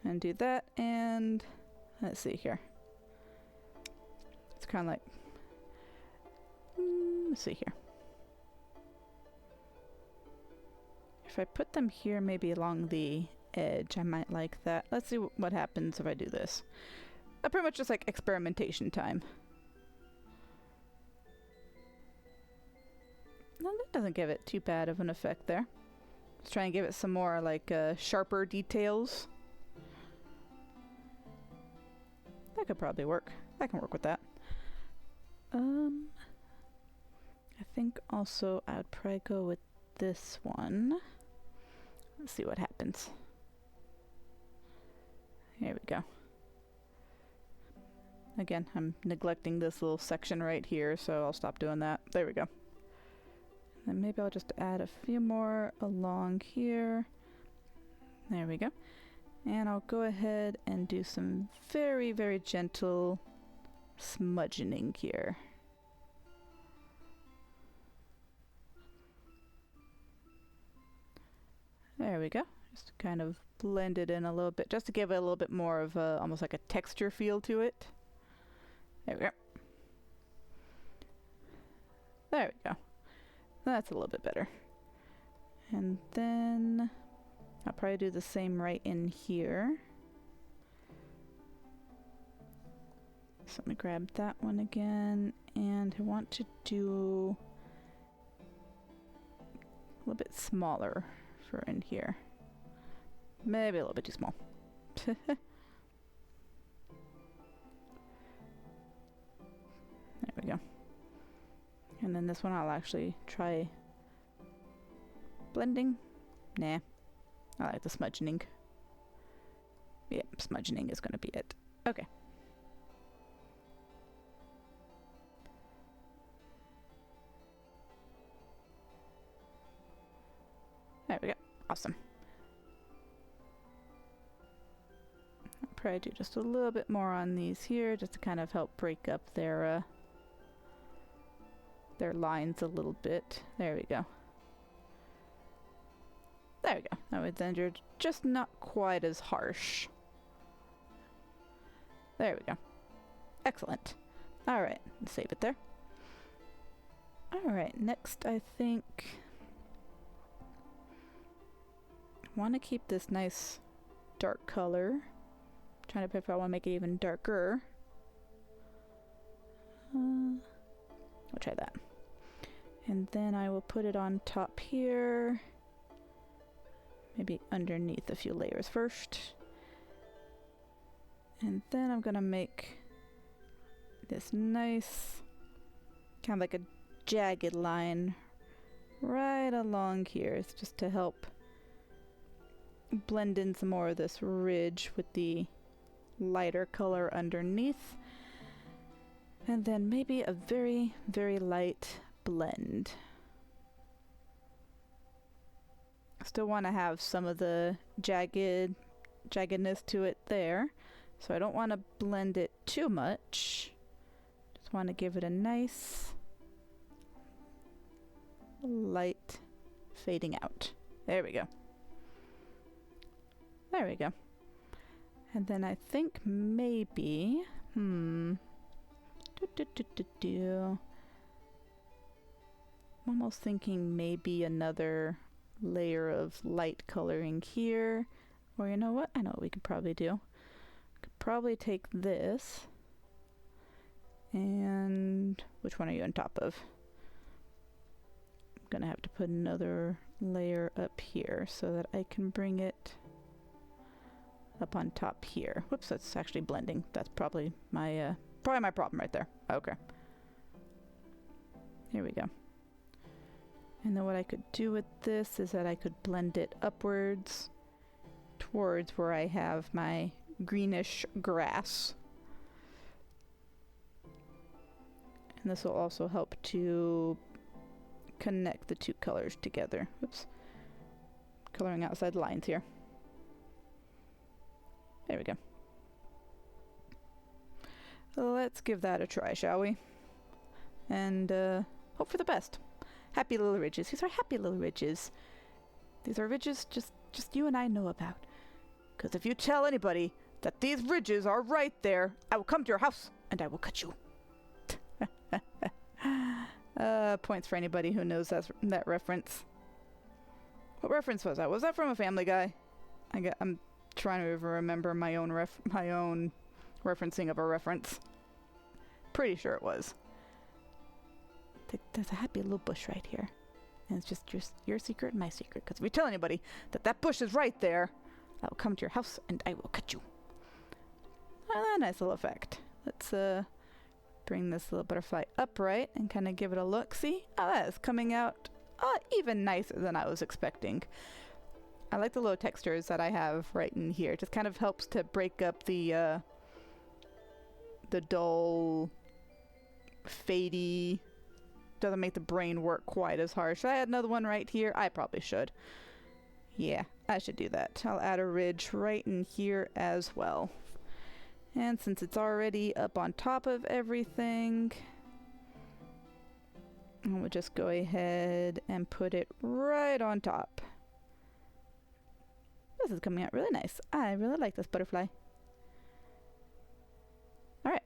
I'm going to do that, and let's see here. It's kind of like, let's see here. If I put them here, maybe along the edge, I might like that. Let's see what happens if I do this. Pretty much just like experimentation time. No, that doesn't give it too bad of an effect there. Let's try and give it some more like sharper details. That could probably work. I can work with that. I think also I'd probably go with this one. Let's see what happens. Here we go. Again, I'm neglecting this little section right here, so I'll stop doing that. There we go. And maybe I'll just add a few more along here. There we go. And I'll go ahead and do some very, very gentle smudging here. There we go. Just kind of blend it in a little bit, just to give it a little bit more of a, almost like a texture feel to it. There we go. There we go. That's a little bit better. And then I'll probably do the same right in here. So let me grab that one again, and I want to do a little bit smaller for in here. Maybe a little bit too small. There we go. And then this one I'll actually try blending. Nah, I like the smudging. Yeah, smudging is going to be it. Okay. There we go. Awesome. I'll probably do just a little bit more on these here, just to kind of help break up their lines a little bit. There we go. There we go. That way then you're just not quite as harsh. There we go. Excellent. Alright, save it there. Alright, next I think I want to keep this nice dark color. Trying to pick if I want to make it even darker. I'll try that. And then I will put it on top here. Maybe underneath a few layers first. And then I'm gonna make this nice, kind of like a jagged line right along here. It's just to help blend in some more of this ridge with the lighter color underneath. And then maybe a very, very light blend. Still want to have some of the jaggedness to it there. So I don't want to blend it too much. Just want to give it a nice light fading out. There we go. There we go. And then I think maybe, I'm almost thinking maybe another layer of light coloring here. Or you know what? I know what we could probably do. Could probably take this, and which one are you on top of? I'm gonna have to put another layer up here so that I can bring it up on top here. Whoops, that's actually blending. That's probably my problem right there. Okay. Here we go. And then what I could do with this is that I could blend it upwards towards where I have my greenish grass. And this will also help to connect the two colors together. Oops. Coloring outside the lines here. There we go. Let's give that a try, shall we? And hope for the best. Happy little ridges. These are happy little ridges. These are ridges just you and I know about. Because if you tell anybody that these ridges are right there, I will come to your house and I will cut you. Points for anybody who knows that reference. What reference was that? Was that from a Family Guy? I'm trying to remember my own referencing of a reference. Pretty sure it was. There's a happy little bush right here. And it's just your secret and my secret. Because if you tell anybody that bush is right there, I will come to your house and I will cut you. Oh, nice little effect. Let's bring this little butterfly upright and kind of give it a look. See? Oh, that is coming out even nicer than I was expecting. I like the little textures that I have right in here. It just kind of helps to break up the dull, fadey. Doesn't make the brain work quite as hard. Should I add another one right here? I probably should. Yeah, I should do that. I'll add a ridge right in here as well. And since it's already up on top of everything, we'll just go ahead and put it right on top. This is coming out really nice. I really like this butterfly. Alright.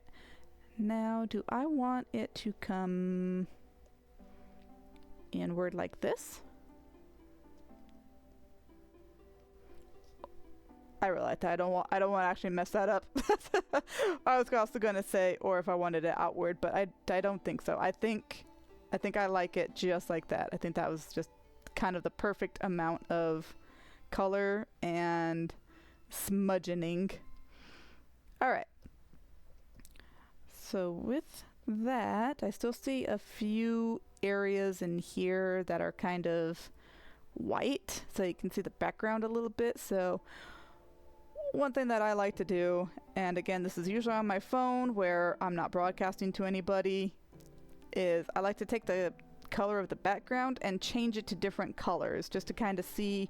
Now, do I want it to come inward like this? I realize that I don't want to actually mess that up. I was also gonna say, or if I wanted it outward, but I don't think so. I think I like it just like that. I think that was just kind of the perfect amount of color and smudgening. All right. So with that, I still see a few areas in here that are kind of white, so you can see the background a little bit. So one thing that I like to do, and again, this is usually on my phone where I'm not broadcasting to anybody, is I like to take the color of the background and change it to different colors just to kind of see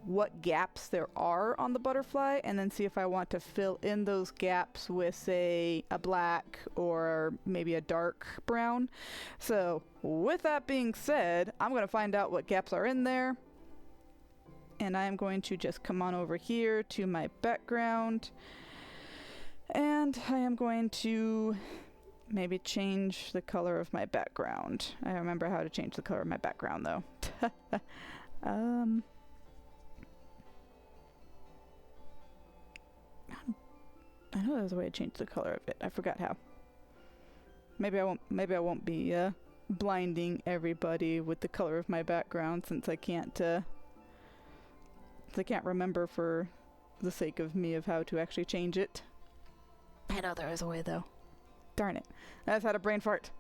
what gaps there are on the butterfly, and then see if I want to fill in those gaps with, say, a black or maybe a dark brown. So with that being said, I'm going to find out what gaps are in there, and I am going to just come on over here to my background, and I am going to maybe change the color of my background. I remember how to change the color of my background though. I know there's a way to change the color of it. I forgot how. Maybe I won't be blinding everybody with the color of my background, since I can't remember for the sake of me of how to actually change it. I know there is a way though. Darn it. I just had a brain fart.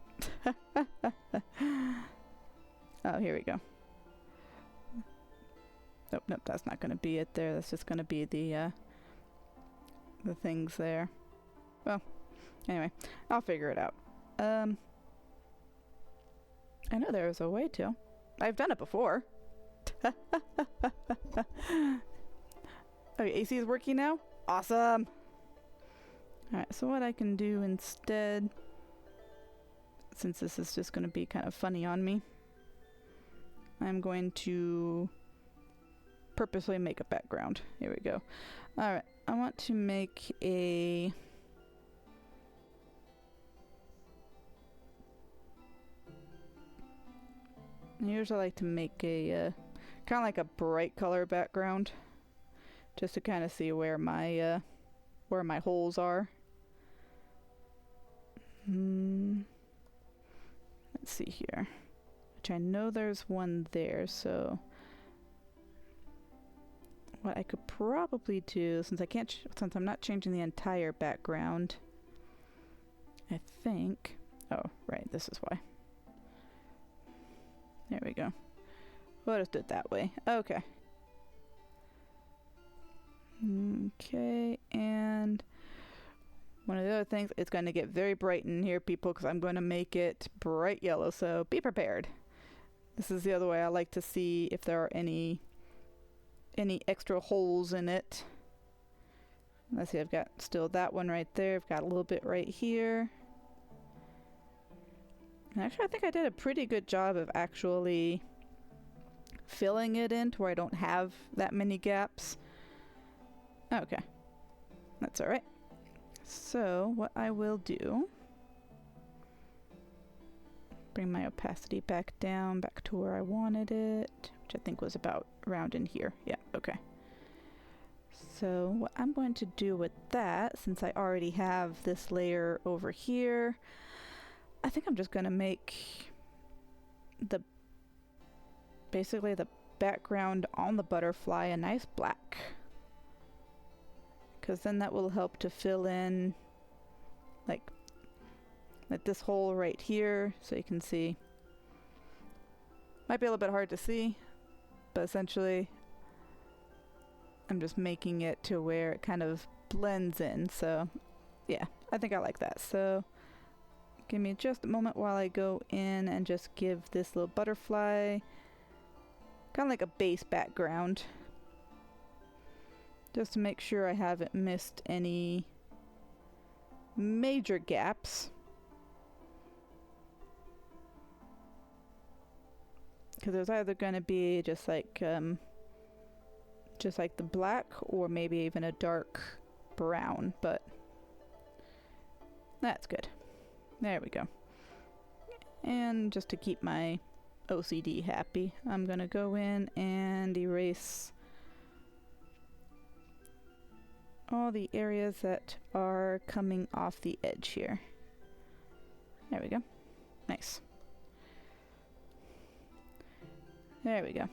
Oh, here we go. Nope, that's not going to be it there. That's just going to be the things there. Well, anyway, I'll figure it out. I know there is a way to. I've done it before. Okay, AC is working now? Awesome! Alright, so what I can do instead, since this is just going to be kind of funny on me, I'm going to purposely make a background. Here we go. Alright, I want to make a... I usually like to make a kind of like a bright color background, just to kind of see where my holes are. Let's see here, which I know there's one there. So what I could probably do, since I'm not changing the entire background, I think. Oh, right, this is why. There we go. We'll just do it that way. Okay. Okay, and one of the other things, it's going to get very bright in here, people, because I'm going to make it bright yellow, so be prepared. This is the other way I like to see if there are any extra holes in it. Let's see, I've got still that one right there. I've got a little bit right here. Actually, I think I did a pretty good job of actually filling it in to where I don't have that many gaps. Okay. That's alright. So, what I will do... bring my opacity back down, back to where I wanted it, which I think was about around in here. Yeah, okay. So, what I'm going to do with that, since I already have this layer over here, I think I'm just going to make basically the background on the butterfly a nice black. Because then that will help to fill in like this hole right here, so you can see. Might be a little bit hard to see, but essentially I'm just making it to where it kind of blends in. So yeah, I think I like that. So give me just a moment while I go in and just give this little butterfly kind of like a base background, just to make sure I haven't missed any major gaps. Because there's either going to be just like the black, or maybe even a dark brown, but that's good. There we go. And just to keep my OCD happy, I'm going to go in and erase all the areas that are coming off the edge here. There we go. Nice. There we go.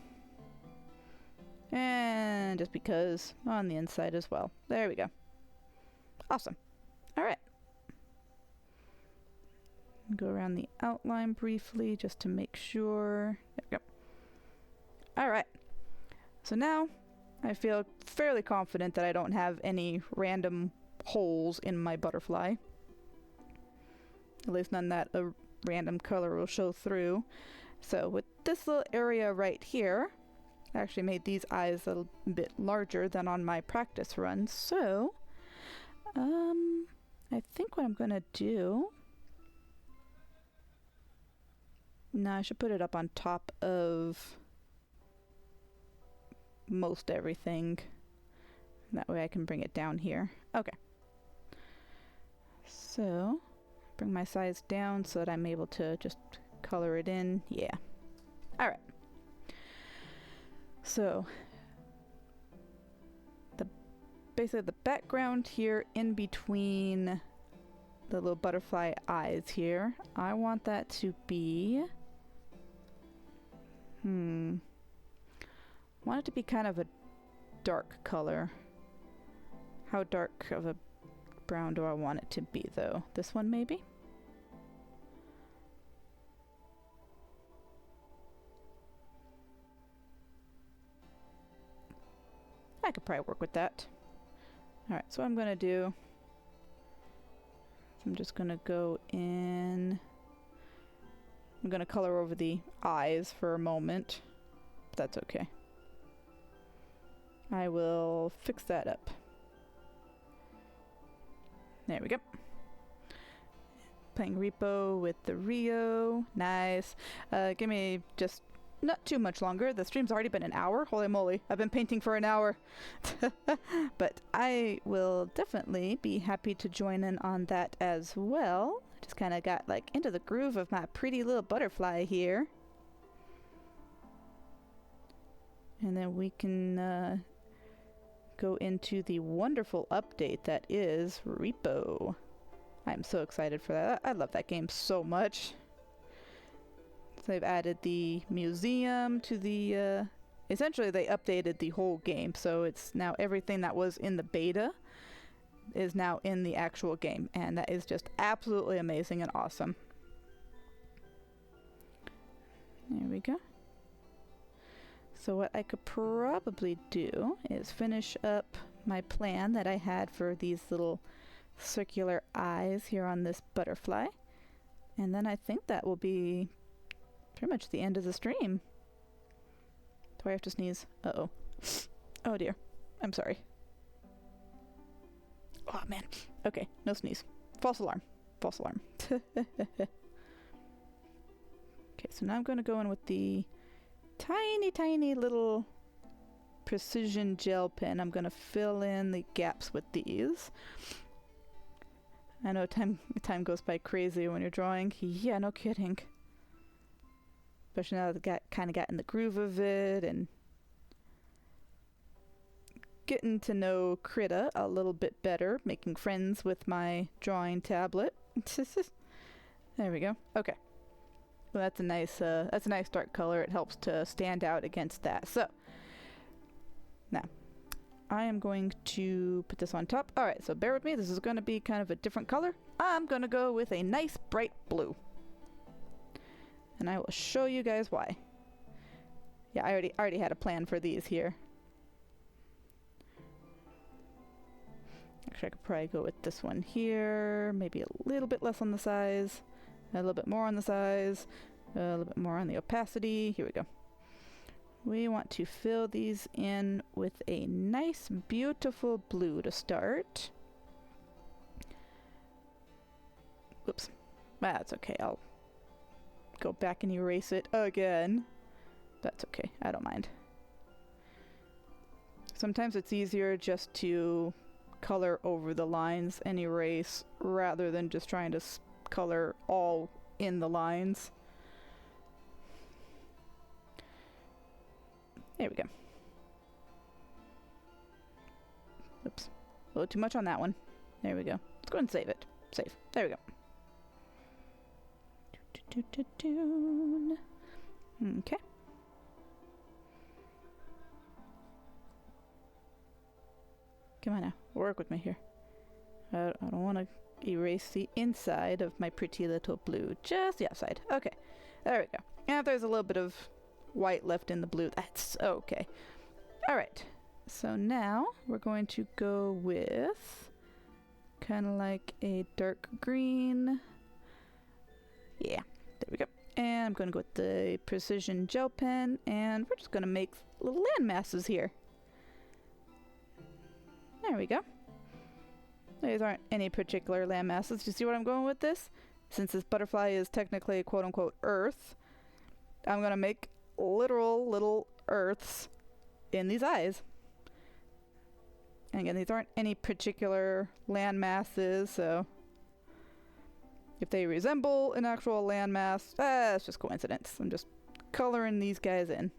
And just because on the inside as well. There we go. Awesome. Alright. Go around the outline briefly just to make sure. There we go. Alright. So now I feel fairly confident that I don't have any random holes in my butterfly. At least none that a random color will show through. So with this little area right here, I actually made these eyes a little bit larger than on my practice run. So, I think what I'm gonna do... No, I should put it up on top of most everything. That way I can bring it down here. Okay. So, bring my size down so that I'm able to just color it in. Yeah. Alright. So, basically the background here in between the little butterfly eyes here, I want that to be... I want it to be kind of a dark color. How dark of a brown do I want it to be, though? This one, maybe? I could probably work with that. Alright, so what I'm going to do... I'm just going to go in... I'm going to color over the eyes for a moment. But that's okay. I will fix that up. There we go. Playing Repo with the Rio. Nice. Give me just not too much longer. The stream's already been an hour. Holy moly. I've been painting for an hour. But I will definitely be happy to join in on that as well. Just kind of got like into the groove of my pretty little butterfly here. And then we can go into the wonderful update that is Repo. I'm so excited for that. I love that game so much. So they've added the museum to the... essentially they updated the whole game, so it's now everything that was in the beta is now in the actual game, and that is just absolutely amazing and awesome. There we go. So what I could probably do is finish up my plan that I had for these little circular eyes here on this butterfly, and then I think that will be pretty much the end of the stream. Do I have to sneeze? Uh-oh. Oh dear. I'm sorry. Oh man. Okay, no sneeze. False alarm. False alarm. so now I'm going to go in with the tiny little precision gel pen. I'm going to fill in the gaps with these. I know time goes by crazy when you're drawing. Yeah, no kidding. Especially now that I kind of got in the groove of it and getting to know Krita a little bit better, making friends with my drawing tablet. There we go. Okay. Well, that's a nice dark color. It helps to stand out against that. So now I am going to put this on top. All right, so bear with me. This is going to be kind of a different color. I'm going to go with a nice bright blue. And I will show you guys why. Yeah, I already had a plan for these here. Actually, I could probably go with this one here. Maybe a little bit less on the size. A little bit more on the size. A little bit more on the opacity. Here we go. We want to fill these in with a nice, beautiful blue to start. Whoops. That's okay. I'll go back and erase it again. That's okay. I don't mind. Sometimes it's easier just to color over the lines and erase rather than just trying to color all in the lines. There we go. Oops. A little too much on that one. There we go. Let's go ahead and save it. Save. There we go. Okay. Come on now. Work with me here. I don't want to erase the inside of my pretty little blue. Just the outside. Okay. There we go. And if there's a little bit of white left in the blue, that's okay. Alright. So now we're going to go with kind of like a dark green. Yeah. There we go. And I'm going to go with the precision gel pen, and we're just going to make little land masses here. There we go. These aren't any particular land masses. Do you see what I'm going with this? Since this butterfly is technically quote-unquote Earth, I'm going to make literal little Earths in these eyes. And again, these aren't any particular land masses, so if they resemble an actual landmass, it's just coincidence. I'm just coloring these guys in.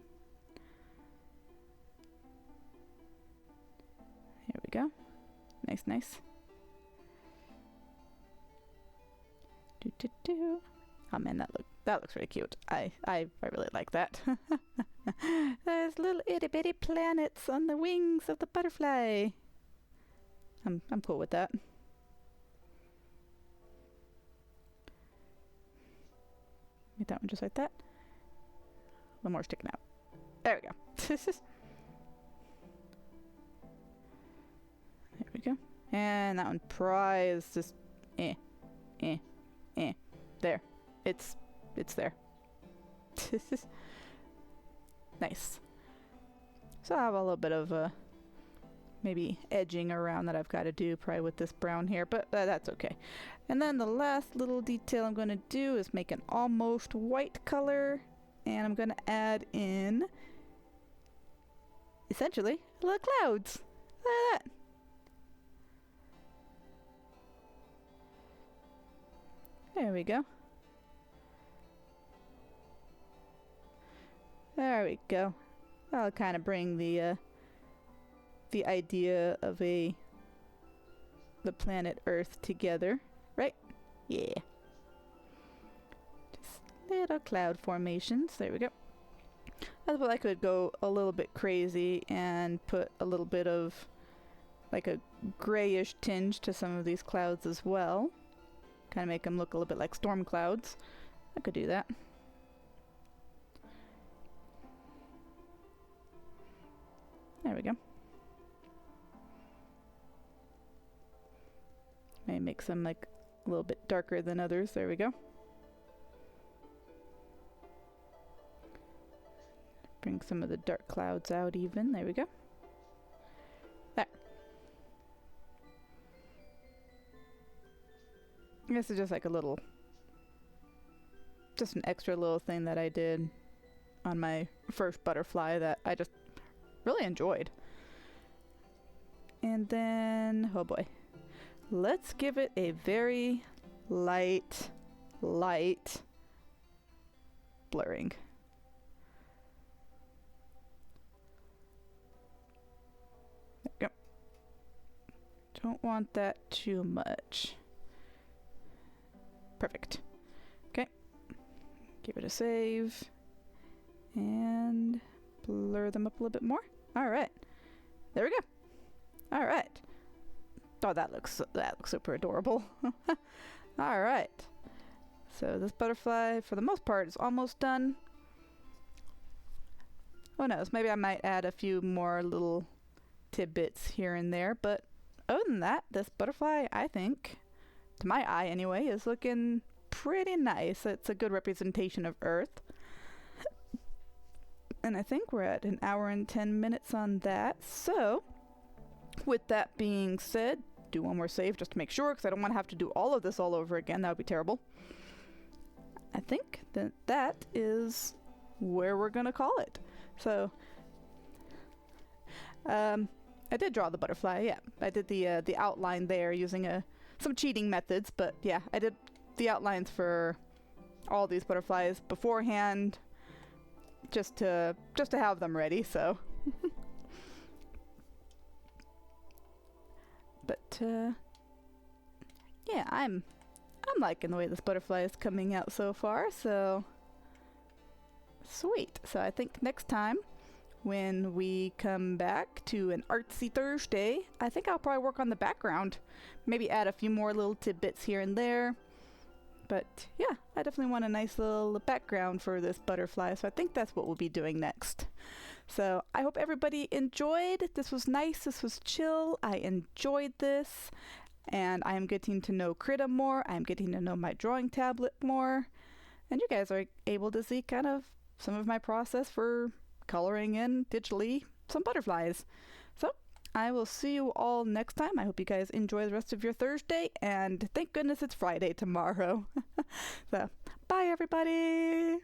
Here we go. Nice, nice. Oh man, that looks really cute. I really like that. There's little itty bitty planets on the wings of the butterfly. I'm cool with that. Make that one just like that. A little more sticking out. There we go. There we go. And that one probably is just there. It's there. Nice. So I have a little bit of maybe edging around that I've got to do probably with this brown here, but that's okay. And then the last little detail I'm going to do is make an almost white color, and I'm going to add in essentially little clouds. Look at that. There we go. There we go. I'll kind of bring the idea of the planet Earth together, right? Yeah. Just little cloud formations. There we go. I thought I could go a little bit crazy and put a little bit of like a grayish tinge to some of these clouds as well. Kind of make them look a little bit like storm clouds. I could do that. There we go. Maybe make some like a little bit darker than others. There we go. Bring some of the dark clouds out even. There we go. There. This is just like a little just an extra little thing that I did on my first butterfly that I just really enjoyed. And then, oh boy, let's give it a very light blurring. There we go. Don't want that too much. Perfect. Okay. Give it a save. And blur them up a little bit more. Alright. There we go. Alright. Oh, that looks super adorable. Alright. So this butterfly, for the most part, is almost done. Who knows? Maybe I might add a few more little tidbits here and there. But other than that, this butterfly, I think, to my eye anyway, is looking pretty nice. It's a good representation of Earth. And I think we're at 1 hour and 10 minutes on that. So, with that being said, do one more save just to make sure, because I don't want to have to do all of this all over again. That would be terrible. I think that is where we're going to call it. So, I did draw the butterfly, yeah. I did the outline there using some cheating methods, but yeah, I did the outlines for all these butterflies beforehand, just to have them ready. So, but yeah, I'm liking the way this butterfly is coming out so far. So sweet. So I think next time, when we come back to an Artsy Thursday, I think I'll probably work on the background. Maybe add a few more little tidbits here and there. But yeah, I definitely want a nice little background for this butterfly, so I think that's what we'll be doing next. So I hope everybody enjoyed. This was nice. This was chill. I enjoyed this. And I am getting to know Krita more. I'm getting to know my drawing tablet more. And you guys are able to see kind of some of my process for coloring in digitally some butterflies. So I will see you all next time. I hope you guys enjoy the rest of your Thursday, and thank goodness it's Friday tomorrow. So bye everybody.